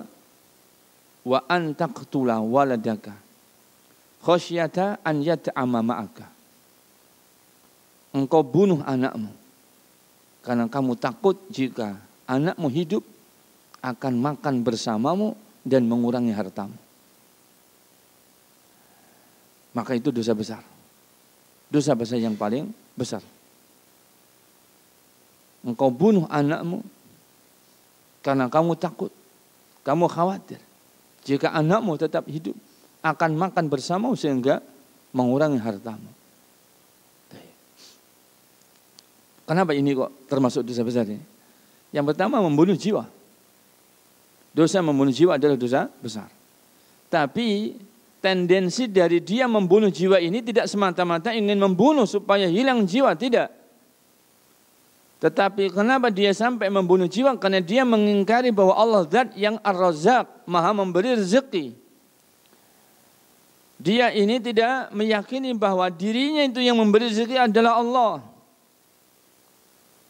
wa an taqtula waladaka khasyata an yat'ama ma'aka. Engkau bunuh anakmu karena kamu takut jika anakmu hidup akan makan bersamamu dan mengurangi hartamu. Maka itu dosa besar. Dosa besar yang paling besar. Engkau bunuh anakmu karena kamu takut, kamu khawatir jika anakmu tetap hidup akan makan bersamamu sehingga mengurangi hartamu. Kenapa ini kok termasuk dosa besar ini? Yang pertama, membunuh jiwa. Dosa membunuh jiwa adalah dosa besar. Tapi tendensi dari dia membunuh jiwa ini tidak semata-mata ingin membunuh supaya hilang jiwa, tidak. Tetapi kenapa dia sampai membunuh jiwa? Karena dia mengingkari bahwa Allah Zat yang Ar-Razzaq, Maha memberi rezeki. Dia ini tidak meyakini bahwa dirinya itu yang memberi rezeki adalah Allah.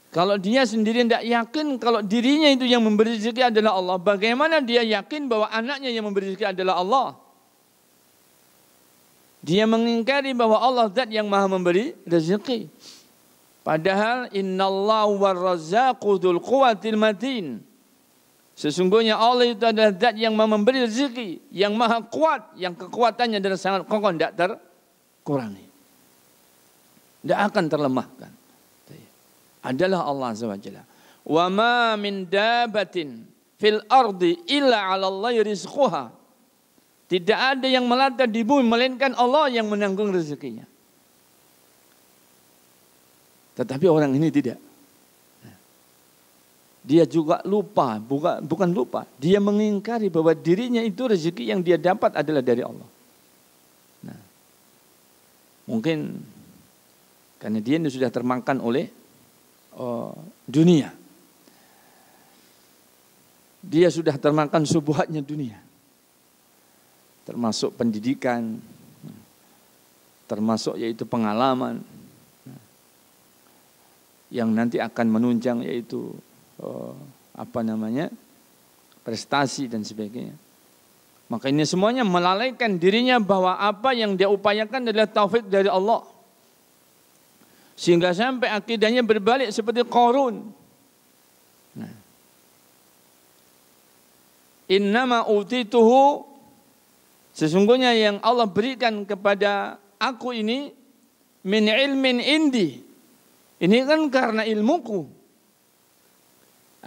Kalau dia sendiri tidak yakin kalau dirinya itu yang memberi rezeki adalah Allah, bagaimana dia yakin bahwa anaknya yang memberi rezeki adalah Allah? Dia mengingkari bahwa Allah Zat yang Maha memberi rezeki. Padahal innallahu warrazzaqu dzul quwwatil matin. Sesungguhnya Allah itu adalah Zat yang Maha memberi rezeki, yang Maha kuat, yang kekuatannya adalah sangat kokoh, tidak terkurangi. Tidak akan terlemahkan. Adalah Allah SWT. Wa ma min dabatin fil ardi illa 'ala Allahi rizquha. Tidak ada yang melata di bumi melainkan Allah yang menanggung rezekinya. Tetapi orang ini tidak. Dia juga lupa, bukan lupa. Dia mengingkari bahwa dirinya itu rezeki yang dia dapat adalah dari Allah. Nah, mungkin karena dia ini sudah termakan oleh dunia. Dia sudah termakan subuhatnya dunia. Termasuk pendidikan, termasuk yaitu pengalaman. yang nanti akan menunjang, yaitu prestasi dan sebagainya. Maka ini semuanya melalaikan dirinya bahwa apa yang dia upayakan adalah taufik dari Allah. Sehingga sampai akidahnya berbalik seperti Qarun. Nah. Innama utituhu, sesungguhnya yang Allah berikan kepada aku ini min ilmin indi. Ini kan karena ilmuku.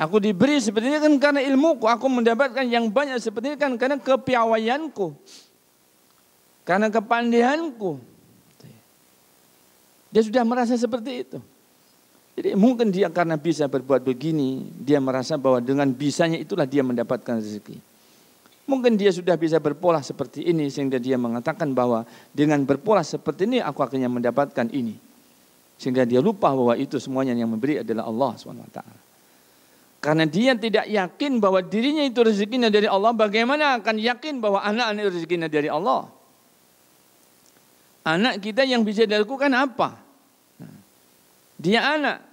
Aku diberi seperti ini kan karena ilmuku. Aku mendapatkan yang banyak seperti ini kan karena kepiawaianku. Karena kepandaianku. Dia sudah merasa seperti itu. Jadi mungkin dia karena bisa berbuat begini, dia merasa bahwa dengan bisanya itulah dia mendapatkan rezeki. Mungkin dia sudah bisa berpola seperti ini sehingga dia mengatakan bahwa dengan berpola seperti ini aku akhirnya mendapatkan ini. Sehingga dia lupa bahwa itu semuanya yang memberi adalah Allah SWT. Karena dia tidak yakin bahwa dirinya itu rezekinya dari Allah, bagaimana akan yakin bahwa anak-anak rezekinya dari Allah? Anak kita yang bisa dilakukan apa? Dia anak.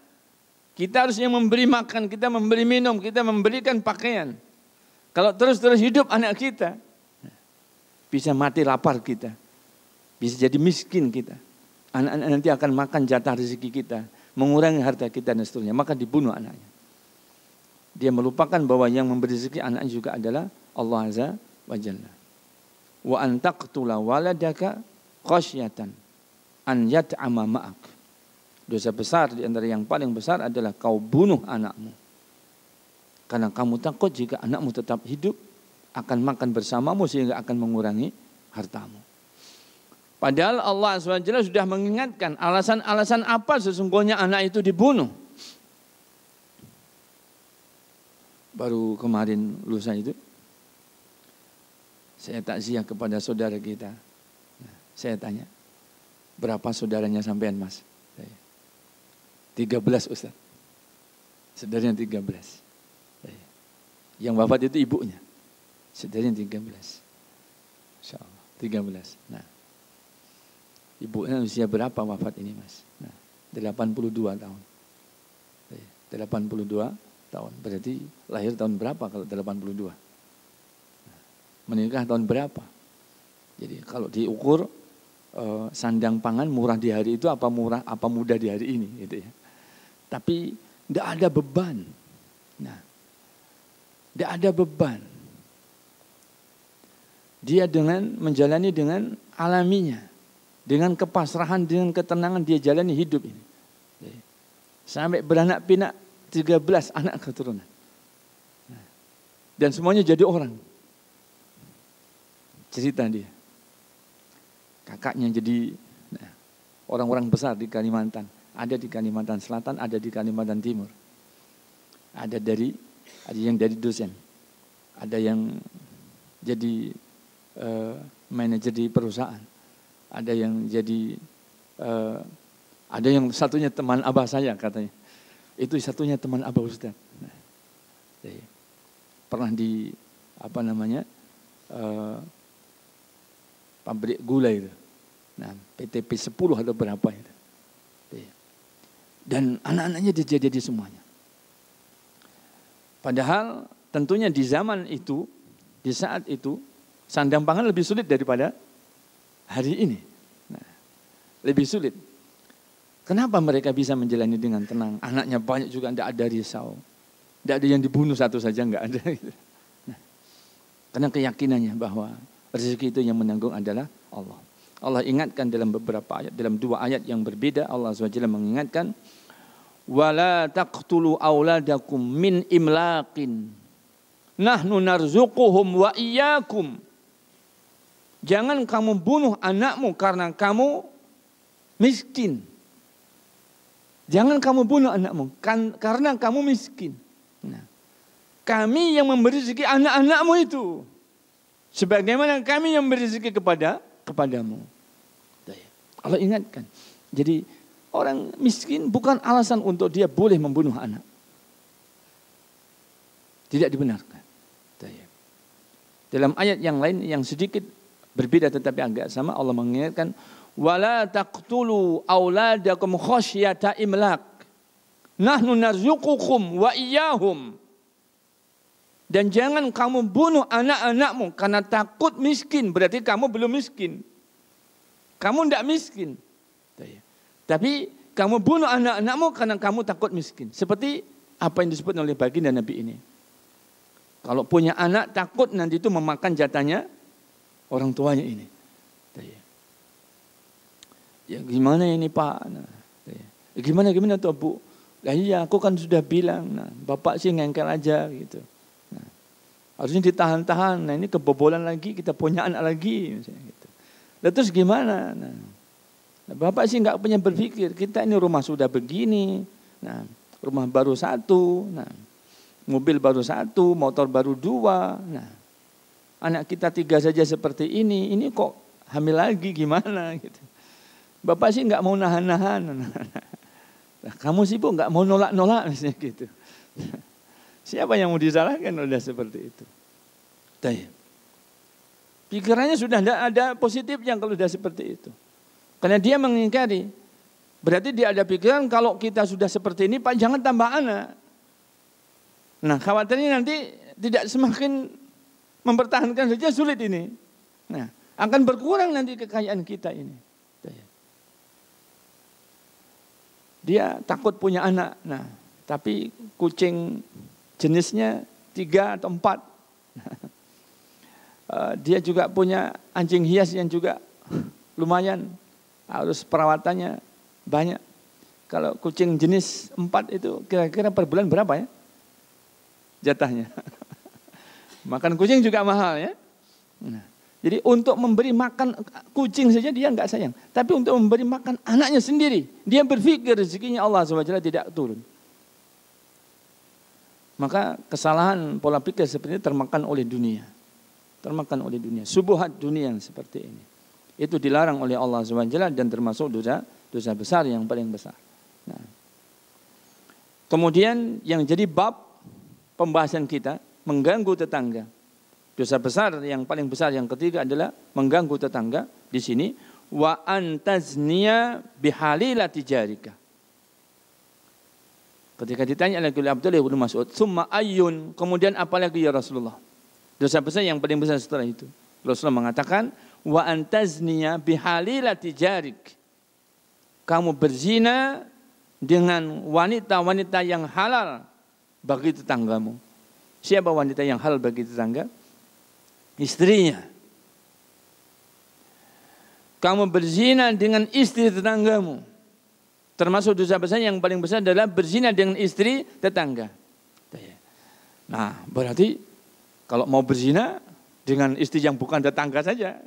Kita harusnya memberi makan, kita memberi minum, kita memberikan pakaian. Kalau terus-terus hidup anak kita, bisa mati lapar kita. Bisa jadi miskin kita. Anak-anak nanti akan makan jatah rezeki kita, mengurangi harta kita dan seterusnya. Maka dibunuh anaknya. Dia melupakan bahwa yang memberi rezeki anaknya juga adalah Allah Azza wa Jalla. Wa an taqtula waladaka khasyatan an yat'ama ma'ak. Dosa besar di antara yang paling besar adalah kau bunuh anakmu. Karena kamu takut jika anakmu tetap hidup akan makan bersamamu sehingga akan mengurangi hartamu. Padahal Allah SWT sudah mengingatkan alasan-alasan apa sesungguhnya anak itu dibunuh. Baru kemarin lusa itu saya takziah kepada saudara kita. Saya tanya, berapa saudaranya sampean mas? 13 Ustaz. Saudaranya 13. Yang wafat itu ibunya. Saudaranya 13. Insya Allah, 13. Nah, ibunya usia berapa wafat ini mas? Nah, 82 tahun. 82 tahun. Berarti lahir tahun berapa kalau 82? Menikah tahun berapa? Jadi kalau diukur sandang pangan murah di hari itu apa mudah di hari ini gitu ya. Tapi tidak ada beban. Nah, tidak ada beban. Dia menjalani dengan alaminya, dengan kepasrahan, dengan ketenangan dia jalani hidup ini. Sampai beranak pinak 13 anak keturunan. Nah, dan semuanya jadi orang. Cerita dia. Kakaknya jadi orang-orang besar di Kalimantan. Ada di Kalimantan Selatan, ada di Kalimantan Timur. Ada yang dari dosen. Ada yang jadi manajer di perusahaan. Ada yang jadi ada yang satunya teman abah saya katanya. Itu satunya teman abah Ustaz. Nah, pernah di pabrik gula itu. Nah, PTP 10 atau berapa itu. Dan anak-anaknya jadi semuanya. Padahal tentunya di zaman itu, di saat itu, sandang pangan lebih sulit daripada hari ini. Nah, lebih sulit. Kenapa mereka bisa menjalani dengan tenang? Anaknya banyak juga, tidak ada risau. Tidak ada yang dibunuh satu saja, enggak ada. Nah, karena keyakinannya bahwa rezeki itu yang menanggung adalah Allah. Allah ingatkan dalam beberapa ayat, dalam 2 ayat yang berbeda, Allah SWT mengingatkan, wala taqtulu auladakum min imlaqin nahnu narzuquhum wa iyyakum. Jangan kamu bunuh anakmu karena kamu miskin. Jangan kamu bunuh anakmu karena kamu miskin. Nah, kami yang memberi rezeki anak-anakmu itu, sebagaimana kami yang memberi rezeki kepadamu. Allah ingatkan. Jadi orang miskin bukan alasan untuk dia boleh membunuh anak. Tidak dibenarkan. Dalam ayat yang lain yang sedikit berbeda tetapi agak sama, Allah mengingatkan, wala taqtulu auladakum khasyata imlaq. Nahnu narzuqukum wa iyyahum. Dan jangan kamu bunuh anak-anakmu karena takut miskin. Berarti kamu belum miskin. Kamu tidak miskin. Tapi kamu bunuh anak-anakmu karena kamu takut miskin. Seperti apa yang disebut oleh baginda Nabi ini. Kalau punya anak takut nanti itu memakan jatahnya orang tuanya ini. Ya gimana ini Pak? Nah, gimana tuh Bu? Lah iya aku kan sudah bilang. Nah, Bapak sih ngengkel aja gitu. Harusnya ditahan-tahan. Nah ini kebobolan lagi, kita punya anak lagi. Misalnya gitu. Nah, terus gimana? Nah, Bapak sih nggak punya berpikir. Kita ini rumah sudah begini. Nah, rumah baru 1. Nah, mobil baru 1, motor baru 2. Nah, anak kita 3 saja seperti ini. Ini kok hamil lagi gimana? Gitu. Bapak sih nggak mau nahan-nahan. Nah, kamu sih Bu nggak mau nolak-nolak misalnya gitu. Siapa yang mau disalahkan udah seperti itu. Pikirannya sudah tidak ada positifnya kalau sudah seperti itu. Karena dia mengingkari. Berarti dia ada pikiran kalau kita sudah seperti ini Pak jangan tambah anak. Nah khawatirnya nanti tidak semakin mempertahankan saja sulit ini. Nah akan berkurang nanti kekayaan kita ini. Dia takut punya anak. Nah tapi kucing jenisnya 3 atau 4. Dia juga punya anjing hias yang juga lumayan. Harus perawatannya banyak. Kalau kucing jenis 4 itu kira-kira per bulan berapa ya? Jatahnya. Makan kucing juga mahal ya. Nah, jadi untuk memberi makan kucing saja dia enggak sayang. Tapi untuk memberi makan anaknya sendiri. Dia berpikir rezekinya Allah SWT tidak turun. Maka kesalahan pola pikir seperti ini termakan oleh dunia. Termakan oleh dunia. Subuhat dunia yang seperti ini. Itu dilarang oleh Allah SWT dan termasuk dosa besar yang paling besar. Nah. Kemudian yang jadi bab pembahasan kita, mengganggu tetangga. Dosa besar yang paling besar yang ketiga adalah mengganggu tetangga. Di sini, wa antazniya bihalilati jarika. Ketika ditanya oleh Abdullah bin Mas'ud, "Tsumma ayyun?" Kemudian apa lagi ya Rasulullah? Dosa besar yang paling besar setelah itu. Rasulullah mengatakan, "Wa antazniya bihalilati jarik." Kamu berzina dengan wanita-wanita yang halal bagi tetanggamu. Siapa wanita yang halal bagi tetangga? Istrinya. Kamu berzina dengan istri tetanggamu. Termasuk dosa besar yang paling besar adalah berzina dengan istri tetangga. Nah, berarti kalau mau berzina dengan istri yang bukan tetangga saja,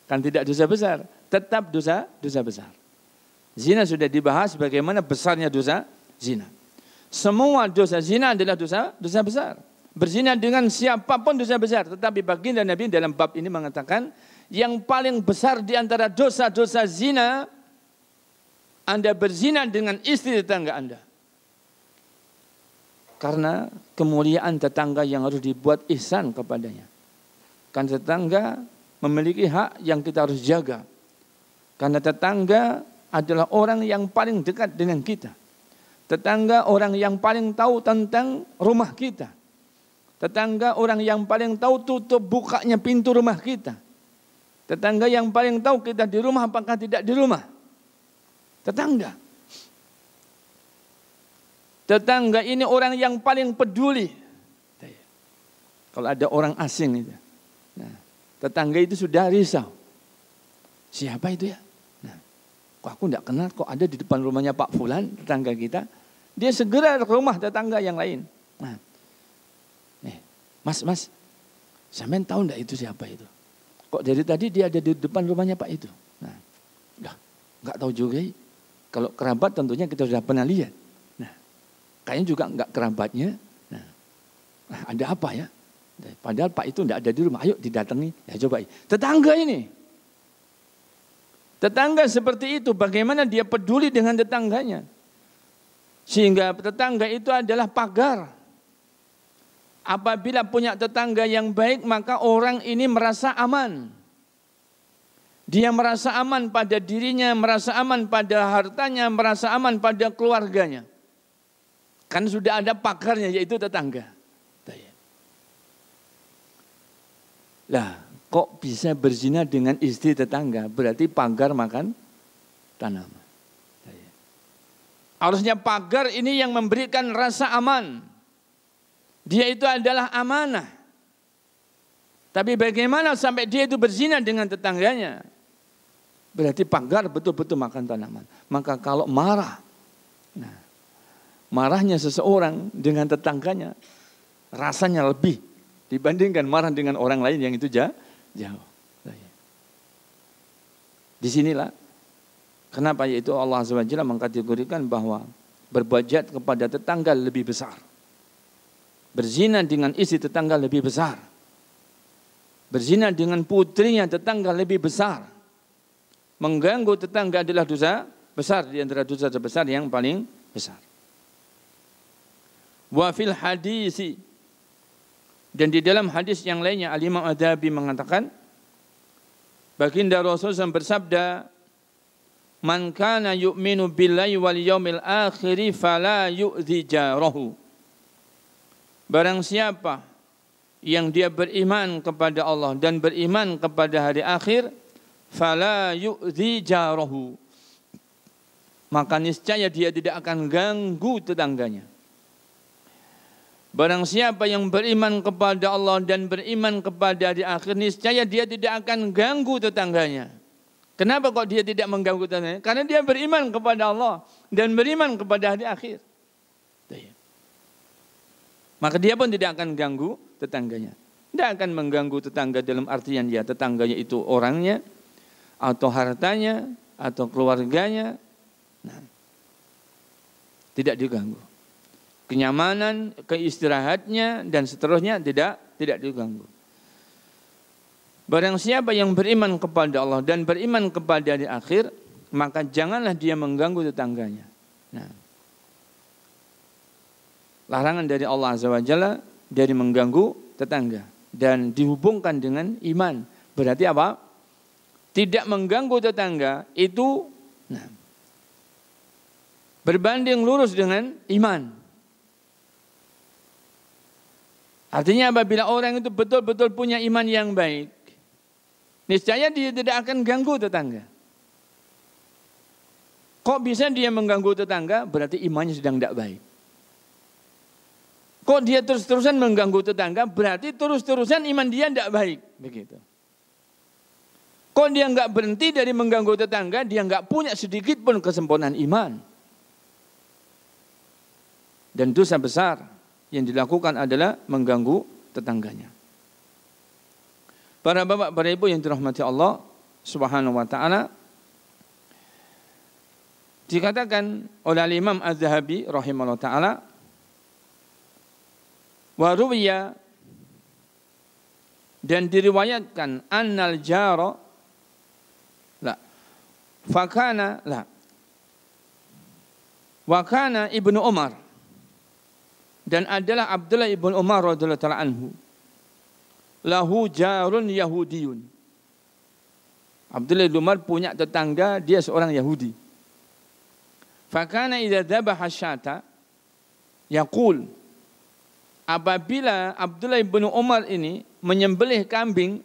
kan tidak dosa besar, tetap dosa besar. Zina sudah dibahas bagaimana besarnya dosa zina. Semua dosa zina adalah dosa besar. Berzina dengan siapapun dosa besar. Tetapi baginda Nabi dalam bab ini mengatakan yang paling besar di antara dosa-dosa zina Anda berzina dengan istri tetangga Anda. Karena kemuliaan tetangga yang harus dibuat ihsan kepadanya. Kan tetangga memiliki hak yang kita harus jaga. Karena tetangga adalah orang yang paling dekat dengan kita. Tetangga orang yang paling tahu tentang rumah kita. Tetangga orang yang paling tahu tutup bukanya pintu rumah kita. Tetangga yang paling tahu kita di rumah apakah tidak di rumah. Tetangga. Tetangga ini orang yang paling peduli. Kalau ada orang asing itu. Nah, tetangga itu sudah risau. Siapa itu ya? Nah, kok aku tidak kenal, kok ada di depan rumahnya Pak Fulan, tetangga kita. Dia segera ke rumah tetangga yang lain. Nah, Mas, sampean tahu enggak itu siapa itu? Kok dari tadi dia ada di depan rumahnya Pak itu? Nah, enggak tahu juga. Kalau kerabat tentunya kita sudah pernah lihat. Nah, kayaknya juga enggak kerabatnya. Nah, ada apa ya? Padahal Pak itu enggak ada di rumah. Ayo didatangi. Ya coba. Tetangga ini. Tetangga seperti itu. Bagaimana dia peduli dengan tetangganya. Sehingga tetangga itu adalah pagar. Apabila punya tetangga yang baik, maka orang ini merasa aman. Dia merasa aman pada dirinya, merasa aman pada hartanya, merasa aman pada keluarganya. Kan sudah ada pagarnya, yaitu tetangga. Lah, kok bisa berzina dengan istri tetangga? Berarti pagar makan tanaman. Harusnya pagar ini yang memberikan rasa aman. Dia itu adalah amanah. Tapi bagaimana sampai dia itu berzina dengan tetangganya? Berarti pagar betul-betul makan tanaman. Maka kalau marah, nah, marahnya seseorang dengan tetangganya rasanya lebih dibandingkan marah dengan orang lain yang itu jauh. Disinilah kenapa yaitu Allah SWT mengkategorikan bahwa berbuat jahat kepada tetangga lebih besar. Berzina dengan istri tetangga lebih besar. Berzina dengan putrinya tetangga lebih besar. Mengganggu tetangga adalah dosa besar di antara dosa besar yang paling besar. Wa fil hadisi, dan di dalam hadis yang lainnya Al-Imam Adzabi mengatakan, baginda Rasulullah bersabda, man kana yu'minu billahi wal yaumil akhir fala yu'dhi jarahu. Barang siapa yang dia beriman kepada Allah dan beriman kepada hari akhir, fala yu'dhi jarahu, maka niscaya dia tidak akan ganggu tetangganya. Barang siapa yang beriman kepada Allah dan beriman kepada hari akhir, niscaya dia tidak akan ganggu tetangganya. Kenapa kok dia tidak mengganggu tetangganya? Karena dia beriman kepada Allah dan beriman kepada hari akhir. Maka dia pun tidak akan ganggu tetangganya. Tidak akan mengganggu tetangga dalam artian ya tetangganya itu orangnya, atau hartanya, atau keluarganya. Nah, tidak diganggu. Kenyamanan, keistirahatnya dan seterusnya tidak diganggu. Barang siapa yang beriman kepada Allah dan beriman kepada hari akhir, maka janganlah dia mengganggu tetangganya. Nah, larangan dari Allah Azza wa Jalla dari mengganggu tetangga dan dihubungkan dengan iman. Berarti apa? Tidak mengganggu tetangga itu berbanding lurus dengan iman. Artinya apabila orang itu betul-betul punya iman yang baik, niscaya dia tidak akan ganggu tetangga. Kok bisa dia mengganggu tetangga? Berarti imannya sedang tidak baik. Kok dia terus-terusan mengganggu tetangga? Berarti terus-terusan iman dia tidak baik. Begitu. Kok dia nggak berhenti dari mengganggu tetangga? Dia nggak punya sedikit pun kesempurnaan iman. Dan dosa besar yang dilakukan adalah mengganggu tetangganya. Para bapak, para ibu yang dirahmati Allah Subhanahu wa taala, dikatakan oleh Imam Az-Zahabi rahimahullah taala, wa ruwiya, dan diriwayatkan annal jara la fakana la wa kana Ibnu Umar, dan adalah Abdullah ibn Umar radhiyallahu ta'ala anhu, lahu jarun yahudiyun. Abdullah ibn Umar punya tetangga, dia seorang Yahudi. Fakana idza dzabaha syata yaqul, apabila Abdullah ibn Umar ini menyembelih kambing,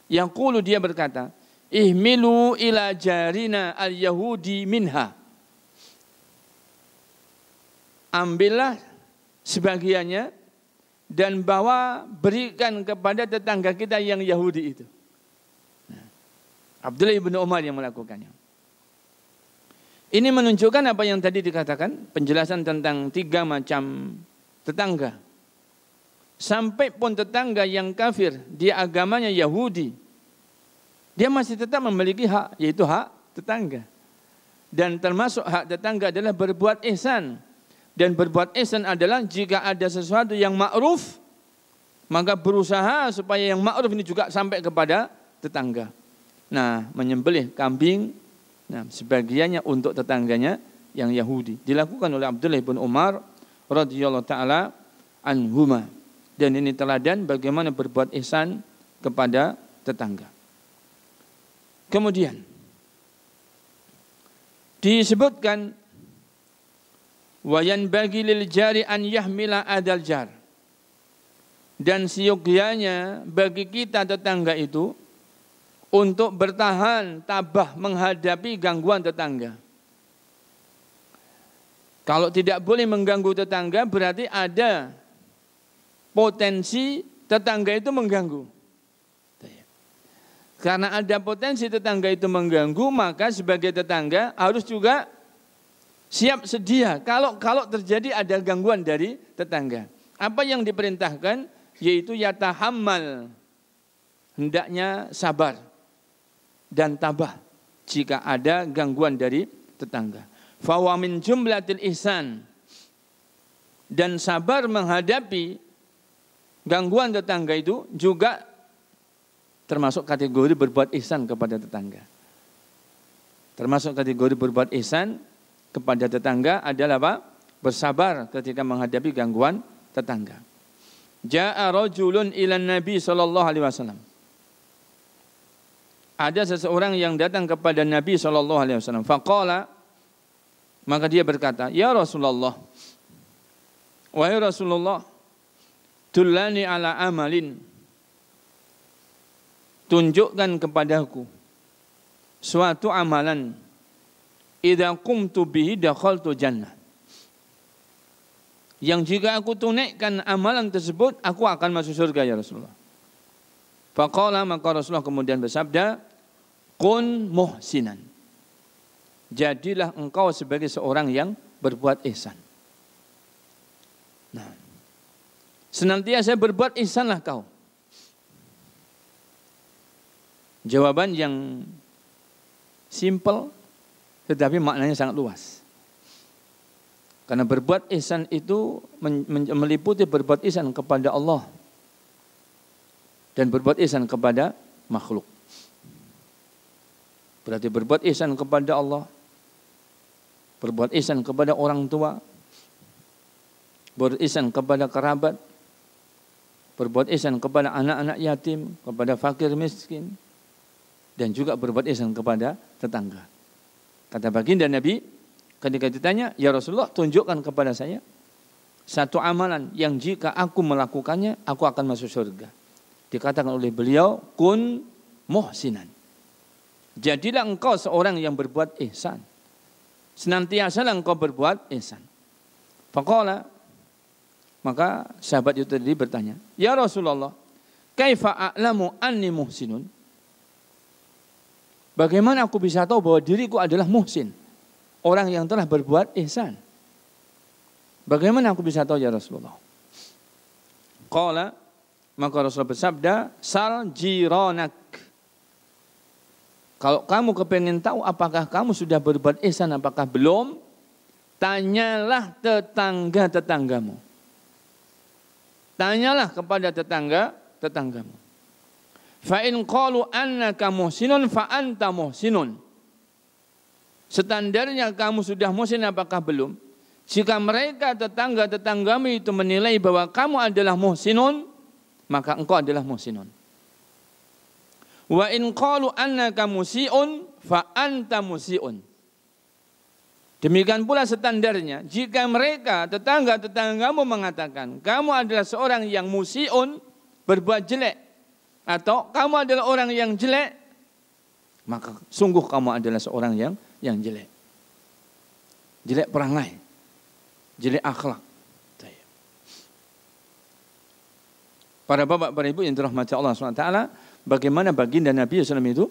yaqulu, dia berkata, ihmilu ila jarina al-yahudi minha, ambillah sebagiannya dan berikan kepada tetangga kita yang Yahudi itu. Nah, Abdullah ibn Umar yang melakukannya. Ini menunjukkan apa yang tadi dikatakan, penjelasan tentang 3 macam tetangga. Sampai pun tetangga yang kafir, dia agamanya Yahudi, dia masih tetap memiliki hak, yaitu hak tetangga. Dan termasuk hak tetangga adalah berbuat ihsan. Dan berbuat ihsan adalah jika ada sesuatu yang ma'ruf, maka berusaha supaya yang ma'ruf ini juga sampai kepada tetangga. Nah, menyembelih kambing, nah, sebagiannya untuk tetangganya yang Yahudi. Dilakukan oleh Abdullah bin Umar radhiyallahu ta'ala anhuma. Dan ini teladan bagaimana berbuat ihsan kepada tetangga. Kemudian disebutkan wayan bagi lil jari an yahmila adal jar, dan siogyanya bagi kita tetangga itu untuk bertahan tabah menghadapi gangguan tetangga. Kalau tidak boleh mengganggu tetangga berarti ada potensi tetangga itu mengganggu. Karena ada potensi tetangga itu mengganggu, maka sebagai tetangga harus juga siap sedia kalau terjadi ada gangguan dari tetangga. Apa yang diperintahkan? Yaitu yatahammal, hendaknya sabar dan tabah jika ada gangguan dari tetangga. Fawa min jumlatil ihsan, dan sabar menghadapi gangguan tetangga itu juga termasuk kategori berbuat ihsan kepada tetangga. Termasuk kategori berbuat ihsan kepada tetangga adalah apa? Bersabar ketika menghadapi gangguan tetangga. Ja'a rajulun ilan Nabi sallallahu alaihi wasallam. Ada seseorang yang datang kepada Nabi sallallahu alaihi wasallam. Faqala, maka dia berkata, "Ya Rasulullah, wahai Rasulullah, dullani ala amalin, tunjukkan kepadaku suatu amalan, idza qumtu bihi dakhaltu jannah, yang jika aku tunaikan amalan tersebut aku akan masuk surga ya Rasulullah." Faqala, maka Rasulullah kemudian bersabda, "Kun muhsinan." Jadilah engkau sebagai seorang yang berbuat ihsan. Nah, senantiasa berbuat ihsanlah kau. Jawaban yang simple tetapi maknanya sangat luas. Karena berbuat ihsan itu meliputi berbuat ihsan kepada Allah dan berbuat ihsan kepada makhluk. Berarti berbuat ihsan kepada Allah, berbuat ihsan kepada orang tua, berbuat ihsan kepada kerabat, berbuat ihsan kepada anak-anak yatim, kepada fakir miskin, dan juga berbuat ihsan kepada tetangga. Kata baginda Nabi ketika ditanya, "Ya Rasulullah, tunjukkan kepada saya satu amalan yang jika aku melakukannya aku akan masuk surga." Dikatakan oleh beliau, "Kun muhsinan." Jadilah engkau seorang yang berbuat ihsan. Senantiasalah engkau berbuat ihsan. Faqala, maka sahabat itu tadi bertanya, "Ya Rasulullah, kaifa a'lamu anni muhsinun?" Bagaimana aku bisa tahu bahwa diriku adalah muhsin, orang yang telah berbuat ihsan? Bagaimana aku bisa tahu ya Rasulullah? Qala, maka Rasulullah bersabda, "Sal jiranak." Kalau kamu kepengen tahu apakah kamu sudah berbuat ihsan apakah belum, tanyalah tetangga-tetanggamu. Tanyalah kepada tetangga-tetanggamu. Fa in qalu annaka muhsinun fa anta muhsinun. Standarnya kamu sudah muhsin apakah belum? Jika mereka tetangga-tetanggamu itu menilai bahwa kamu adalah muhsinun, maka engkau adalah muhsinun. Wa in qalu annaka musiun fa anta musiun. Demikian pula standarnya jika mereka tetangga-tetanggamu mengatakan kamu adalah seorang yang musiun, berbuat jelek, atau kamu adalah orang yang jelek, maka sungguh kamu adalah seorang yang jelek. Jelek perangai, jelek akhlak. Para bapak, para ibu yang dirahmati Allah SWT, bagaimana baginda Nabi SAW itu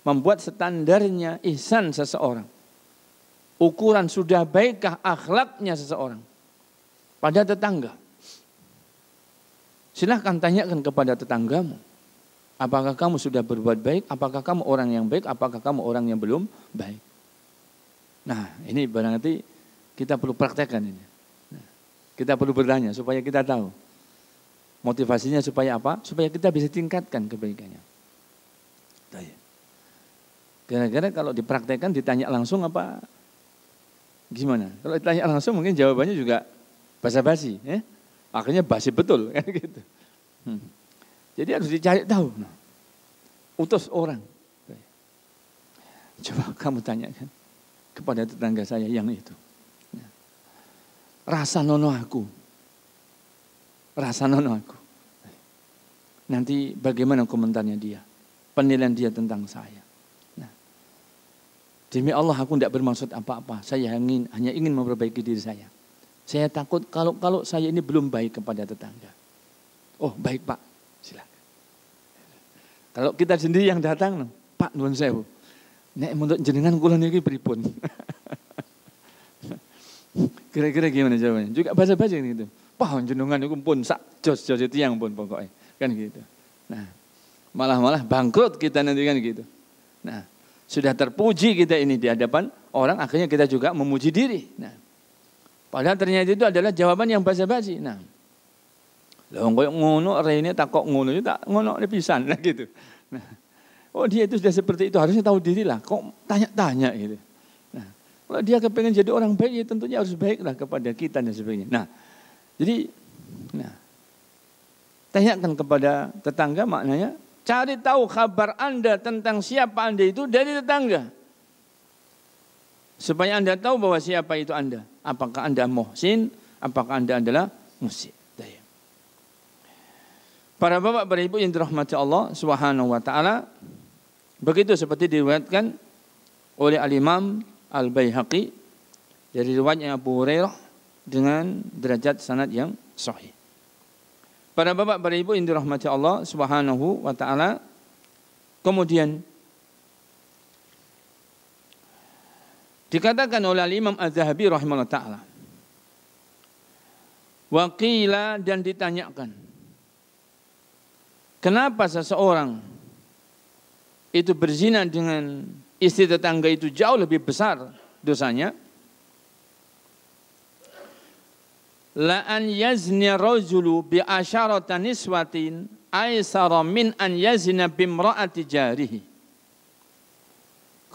membuat standarnya ihsan seseorang. Ukuran sudah baikkah akhlaknya seseorang pada tetangga. Silahkan tanyakan kepada tetanggamu, apakah kamu sudah berbuat baik, apakah kamu orang yang baik, apakah kamu orang yang belum baik. Nah, ini barangkali kita perlu praktekkan ini. Nah, kita perlu bertanya supaya kita tahu. Motivasinya supaya apa? Supaya kita bisa tingkatkan kebaikannya. Kira-kira kalau dipraktekkan ditanya langsung apa? Gimana? Kalau ditanya langsung mungkin jawabannya juga basa-basi, ya? Akhirnya basi betul kan gitu. Jadi harus dicari tahu. Utus orang. Coba kamu tanyakan kepada tetangga saya yang itu. Rasa nono aku. Rasa nono aku. Nanti bagaimana komentarnya dia? Penilaian dia tentang saya. Nah, demi Allah aku tidak bermaksud apa-apa. Saya hanya ingin memperbaiki diri saya. Saya takut kalau saya ini belum baik kepada tetangga. Oh baik Pak, silakan. Kalau kita sendiri yang datang, Pak nuwun sewu. Nek menurut jenengan kula niki pripun? Kira-kira gimana jawabannya? Juga basa-basi gitu. Wah jenengan itu pun sak jos-jos itu yang pun pokoknya. Kan gitu. Nah, malah bangkrut kita nanti kan gitu. Nah, sudah terpuji kita ini di hadapan orang, akhirnya kita juga memuji diri. Nah, padahal ternyata itu adalah jawaban yang basa-basi. Nah, lha koyo ngono rene takok ngono itu tak ngono pisan lah gitu. Nah, oh dia itu sudah seperti itu, harusnya tahu diri lah. Kok tanya-tanya gitu. Nah, kalau dia kepengen jadi orang baik, ya tentunya harus baiklah kepada kita dan sebagainya. Nah, jadi, tanyakan kepada tetangga maknanya, cari tahu kabar Anda tentang siapa Anda itu dari tetangga. Supaya Anda tahu bahwa siapa itu Anda. Apakah Anda muhsin, apakah Anda adalah musyi. Para bapak, para ibu yang dirahmati Allah Subhanahu wa taala, begitu seperti diriwayatkan oleh Al-Imam Al-Baihaqi dari riwayatnya Abu Hurairah dengan derajat sanad yang sahih. Para bapak, para ibu yang dirahmati Allah Subhanahu wa taala, kemudian dikatakan oleh Imam Az-Zahabi rahimahullah taala, waqila, dan ditanyakan, kenapa seseorang itu berzina dengan istri tetangga itu jauh lebih besar dosanya? La an yazni rajulu bi asyarata niswatin aisara min an yazina bimra'ati jarihi.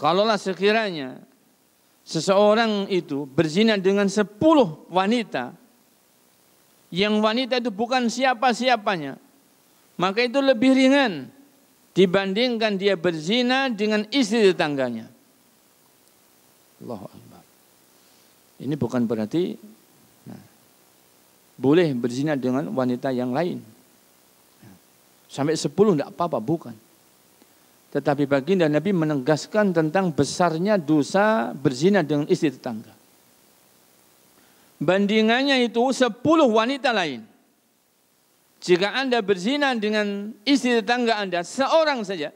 Kalaulah sekiranya seseorang itu berzina dengan 10 wanita, yang wanita itu bukan siapa-siapanya, maka itu lebih ringan dibandingkan dia berzina dengan istri tetangganya. Allahu Akbar. Ini bukan berarti boleh berzina dengan wanita yang lain. Sampai 10 tidak apa-apa, bukan. Tetapi baginda Nabi menegaskan tentang besarnya dosa berzina dengan istri tetangga. Bandingannya itu 10 wanita lain. Jika Anda berzina dengan istri tetangga Anda seorang saja,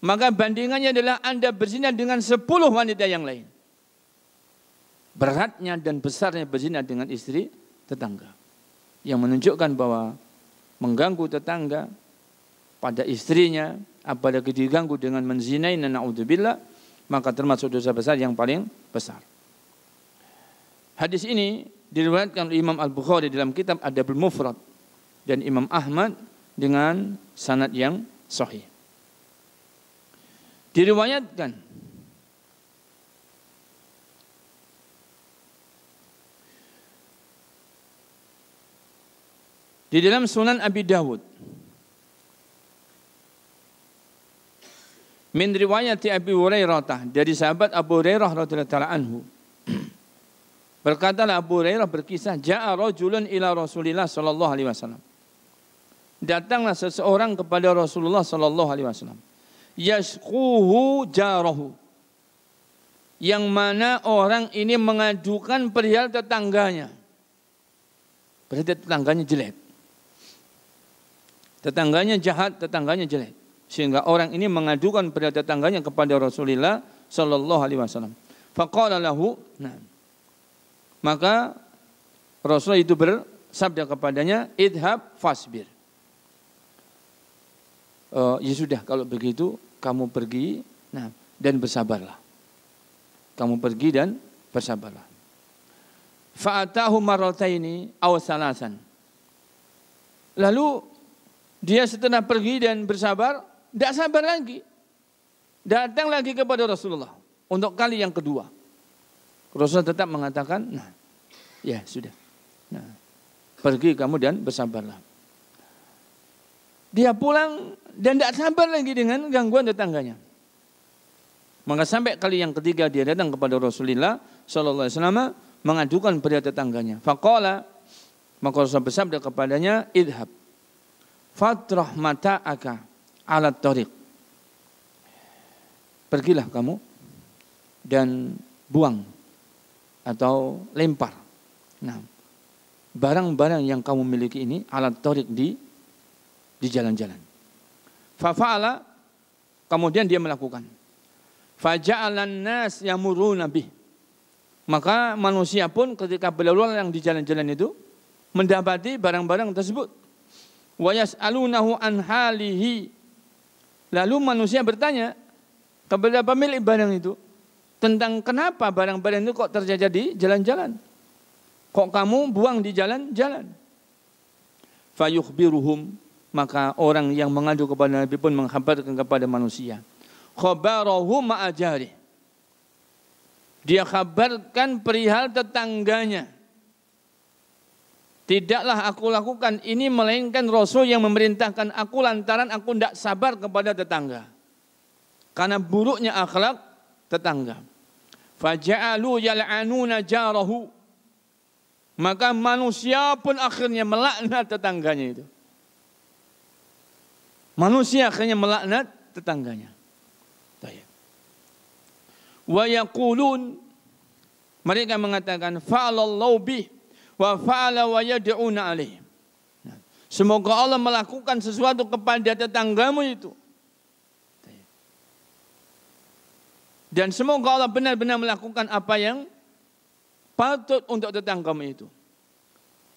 maka bandingannya adalah Anda berzina dengan 10 wanita yang lain. Beratnya dan besarnya berzina dengan istri tetangga, yang menunjukkan bahwa mengganggu tetangga pada istrinya, apalagi diganggu dengan menzinai, na'udzubillah, maka termasuk dosa besar yang paling besar. Hadis ini diriwayatkan oleh Imam Al-Bukhari dalam kitab Adabul Mufrad dan Imam Ahmad dengan sanad yang sahih. Diriwayatkan di dalam Sunan Abi Dawud min riwayati Abi Hurairah, dari sahabat Abu Hurairah radhiyallahu taala anhu, berkatalah Abu Hurairah berkisah, ja'a rajulun ila Rasulillah sallallahu alaihi wasallam, datanglah seseorang kepada Rasulullah sallallahu alaihi wasallam, yashquhu jarahu, yang mana orang ini mengadukan perihal tetangganya. Berarti tetangganya jelek, tetangganya jahat, tetangganya jelek, sehingga orang ini mengadukan pada tetangganya kepada Rasulullah sallallahu alaihi wasallam. Faqala lahu, maka Rasulullah itu bersabda kepadanya, idhab fasbir. Ya sudah, kalau begitu kamu pergi, dan bersabarlah. Kamu pergi dan bersabarlah. Fa'atahu marrataini aw salasan. Lalu dia setelah pergi dan bersabar, tidak sabar lagi. Datang lagi kepada Rasulullah untuk kali yang kedua. Rasulullah tetap mengatakan, ya sudah. Pergi kamu dan bersabarlah. Dia pulang dan tidak sabar lagi dengan gangguan tetangganya. Maka sampai kali yang ketiga dia datang kepada Rasulullah sallallahu alaihi wasallam mengadukan pada tetangganya. Faqala, maka Rasul bersabda kepadanya, idhab fatrah mata'aka ala tariq. Pergilah kamu dan buang atau lempar barang-barang yang kamu miliki ini ala tariq di jalan-jalan. Fafa'ala, kemudian dia melakukan. Faja'alan nas yamuruna bih. Maka manusia pun ketika berlalu yang di jalan-jalan itu mendapati barang-barang tersebut. Wa yas'alunahu an halihi. Lalu manusia bertanya kepada pemilik barang itu tentang kenapa barang-barang itu kok terjadi di jalan-jalan. Kok kamu buang di jalan-jalan? Fayukhbiruhum, maka orang yang mengadu kepada Nabi pun mengkhabarkan kepada manusia. Khabarahu ma'ajari. Dia kabarkan perihal tetangganya. Tidaklah aku lakukan ini melainkan Rasul yang memerintahkan aku lantaran aku tidak sabar kepada tetangga. Karena buruknya akhlak tetangga. Faja'alu yal'anuna jarahu. Maka manusia pun akhirnya melaknat tetangganya itu. Manusia akhirnya melaknat tetangganya. Wa yaqulun, mereka mengatakan fa'alallahu bih wa fa'ala wa yad'una alaih. Semoga Allah melakukan sesuatu kepada tetanggamu itu. Dan semoga Allah benar-benar melakukan apa yang patut untuk tetanggamu itu.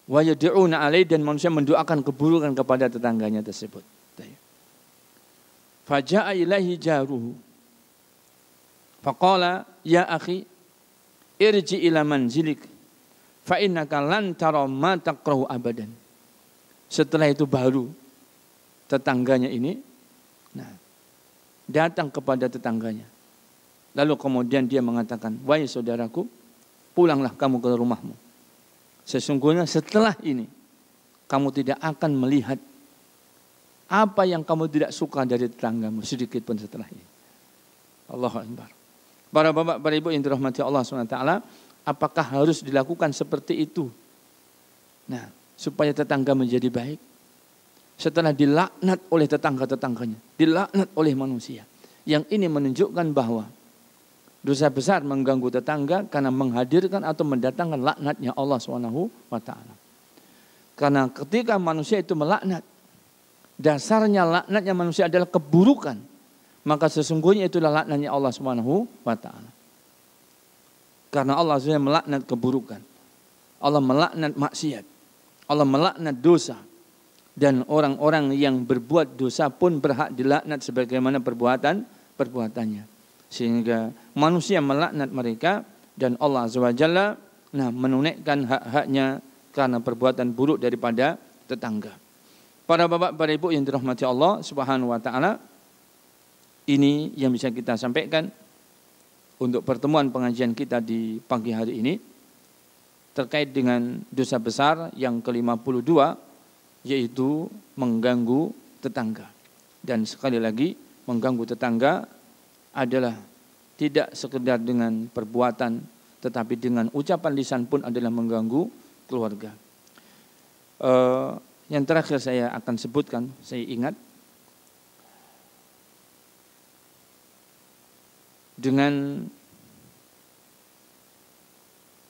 Wa yad'una alaih, dan manusia mendoakan keburukan kepada tetangganya tersebut. Faja'a ilaihi jaruhu. Faqala ya akhi irji ila manzilik fa innaka lan tara ma takrahu abadan. Setelah itu baru tetangganya ini datang kepada tetangganya. Lalu kemudian dia mengatakan, wahai saudaraku, pulanglah kamu ke rumahmu. Sesungguhnya setelah ini kamu tidak akan melihat apa yang kamu tidak suka dari tetanggamu sedikit pun setelah ini. Allahu Akbar. Para bapak, para ibu yang dirahmati Allah SWT, apakah harus dilakukan seperti itu? Supaya tetangga menjadi baik. Setelah dilaknat oleh tetangga-tetangganya, dilaknat oleh manusia. Yang ini menunjukkan bahwa dosa besar mengganggu tetangga karena menghadirkan atau mendatangkan laknatnya Allah SWT. Karena ketika manusia itu melaknat, dasarnya laknatnya manusia adalah keburukan. Maka sesungguhnya itulah laknatnya Allah SWT. Karena Allah SWT melaknat keburukan. Allah melaknat maksiat. Allah melaknat dosa. Dan orang-orang yang berbuat dosa pun berhak dilaknat sebagaimana perbuatannya. Sehingga manusia melaknat mereka dan Allah SWT menunaikan hak-haknya karena perbuatan buruk daripada tetangga. Para bapak, para ibu yang dirahmati Allah SWT, ini yang bisa kita sampaikan untuk pertemuan pengajian kita di pagi hari ini terkait dengan dosa besar yang ke-52, yaitu mengganggu tetangga. Dan sekali lagi, mengganggu tetangga adalah tidak sekedar dengan perbuatan, tetapi dengan ucapan lisan pun adalah mengganggu keluarga. Yang terakhir saya akan sebutkan, saya ingat, dengan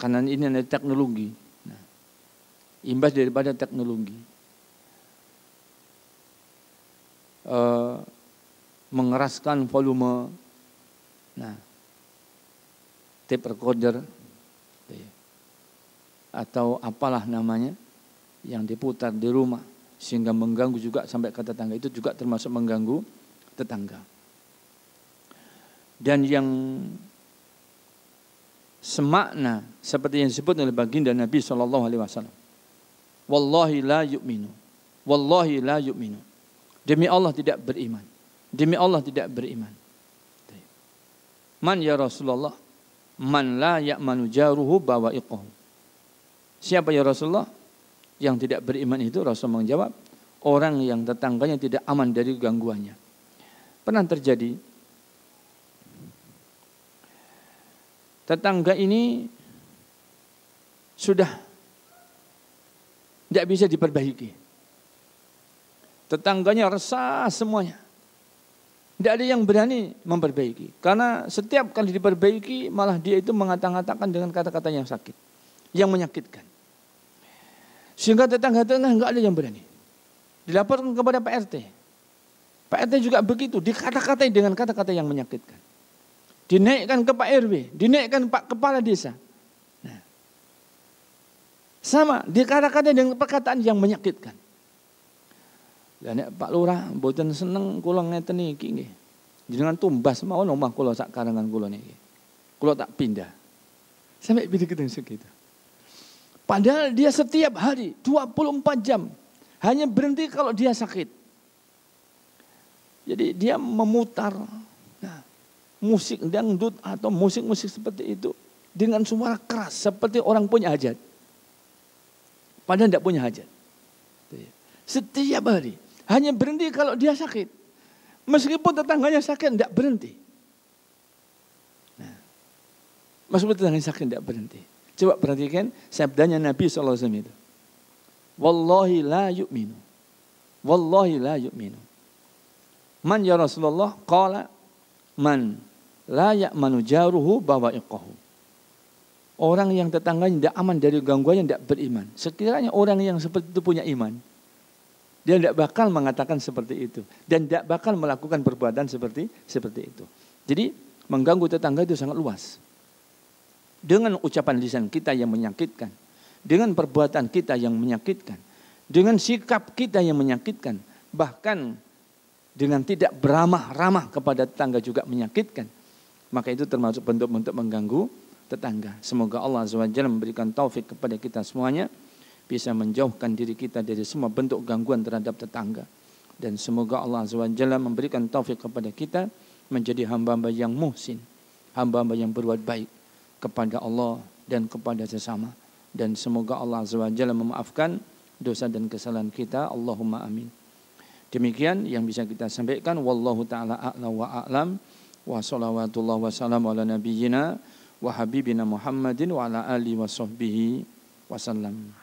karena ini ada teknologi, imbas daripada teknologi, mengeraskan volume tape recorder atau apalah namanya yang diputar di rumah sehingga mengganggu juga sampai ke tetangga, itu juga termasuk mengganggu tetangga. Dan yang semakna seperti yang disebut oleh baginda Nabi SAW. Wallahi la yu'minu. Wallahi la yu'minu. Demi Allah tidak beriman. Demi Allah tidak beriman. Man ya Rasulullah? Man la ya'manu jaruhu bawa'iqahu. Siapa ya Rasulullah? Yang tidak beriman itu, Rasul menjawab, orang yang tetangganya tidak aman dari gangguannya. Pernah terjadi tetangga ini sudah tidak bisa diperbaiki. Tetangganya resah semuanya. Tidak ada yang berani memperbaiki. Karena setiap kali diperbaiki malah dia itu mengata-ngatakan dengan kata-kata yang sakit, yang menyakitkan. Sehingga tetangga-tetangga enggak ada yang berani. Dilaporkan kepada Pak RT. Pak RT juga begitu, dikata-katai dengan kata-kata yang menyakitkan. Dinaikkan ke Pak RW, dinaikkan Pak Kepala Desa. Nah, sama, dikata-katai dengan perkataan yang menyakitkan. Dan Pak Lurah mboten seneng kula ngeten iki nggih. Jenengan tumbas mawon omah kula sak karangan kula niki. Kula tak pindah. Sampai begitu segitu. Padahal dia setiap hari 24 jam hanya berhenti kalau dia sakit. Jadi dia memutar musik dangdut atau musik-musik seperti itu dengan suara keras seperti orang punya hajat. Padahal tidak punya hajat. Setiap hari hanya berhenti kalau dia sakit. Meskipun tetangganya sakit tidak berhenti. Nah, meskipun tetangganya sakit tidak berhenti. Coba perhatikan sabdanya Nabi SAW itu. Wallahi la yu'minu. Wallahi la yu'minu. Man ya Rasulullah qala man la ya'manu jaruhu bawa'iqahu. Orang yang tetangganya tidak aman dari gangguannya tidak beriman. Sekiranya orang yang seperti itu punya iman, dia tidak bakal mengatakan seperti itu dan tidak bakal melakukan perbuatan seperti itu. Jadi mengganggu tetangga itu sangat luas. Dengan ucapan lisan kita yang menyakitkan, dengan perbuatan kita yang menyakitkan, dengan sikap kita yang menyakitkan, bahkan dengan tidak beramah-ramah kepada tetangga juga menyakitkan. Maka itu termasuk bentuk-bentuk mengganggu tetangga. Semoga Allah SWT memberikan taufik kepada kita semuanya, bisa menjauhkan diri kita dari semua bentuk gangguan terhadap tetangga. Dan semoga Allah SWT memberikan taufik kepada kita menjadi hamba-hamba yang muhsin, hamba-hamba yang berbuat baik kepada Allah dan kepada sesama. Dan semoga Allah SWT memaafkan dosa dan kesalahan kita. Allahumma amin. Demikian yang bisa kita sampaikan. Wallahu ta'ala a'la wa a'lam. Wa salawatullah wa salam ala nabiyyina wa habibina Muhammadin wa ala alihi wa sahbihi wa sallam.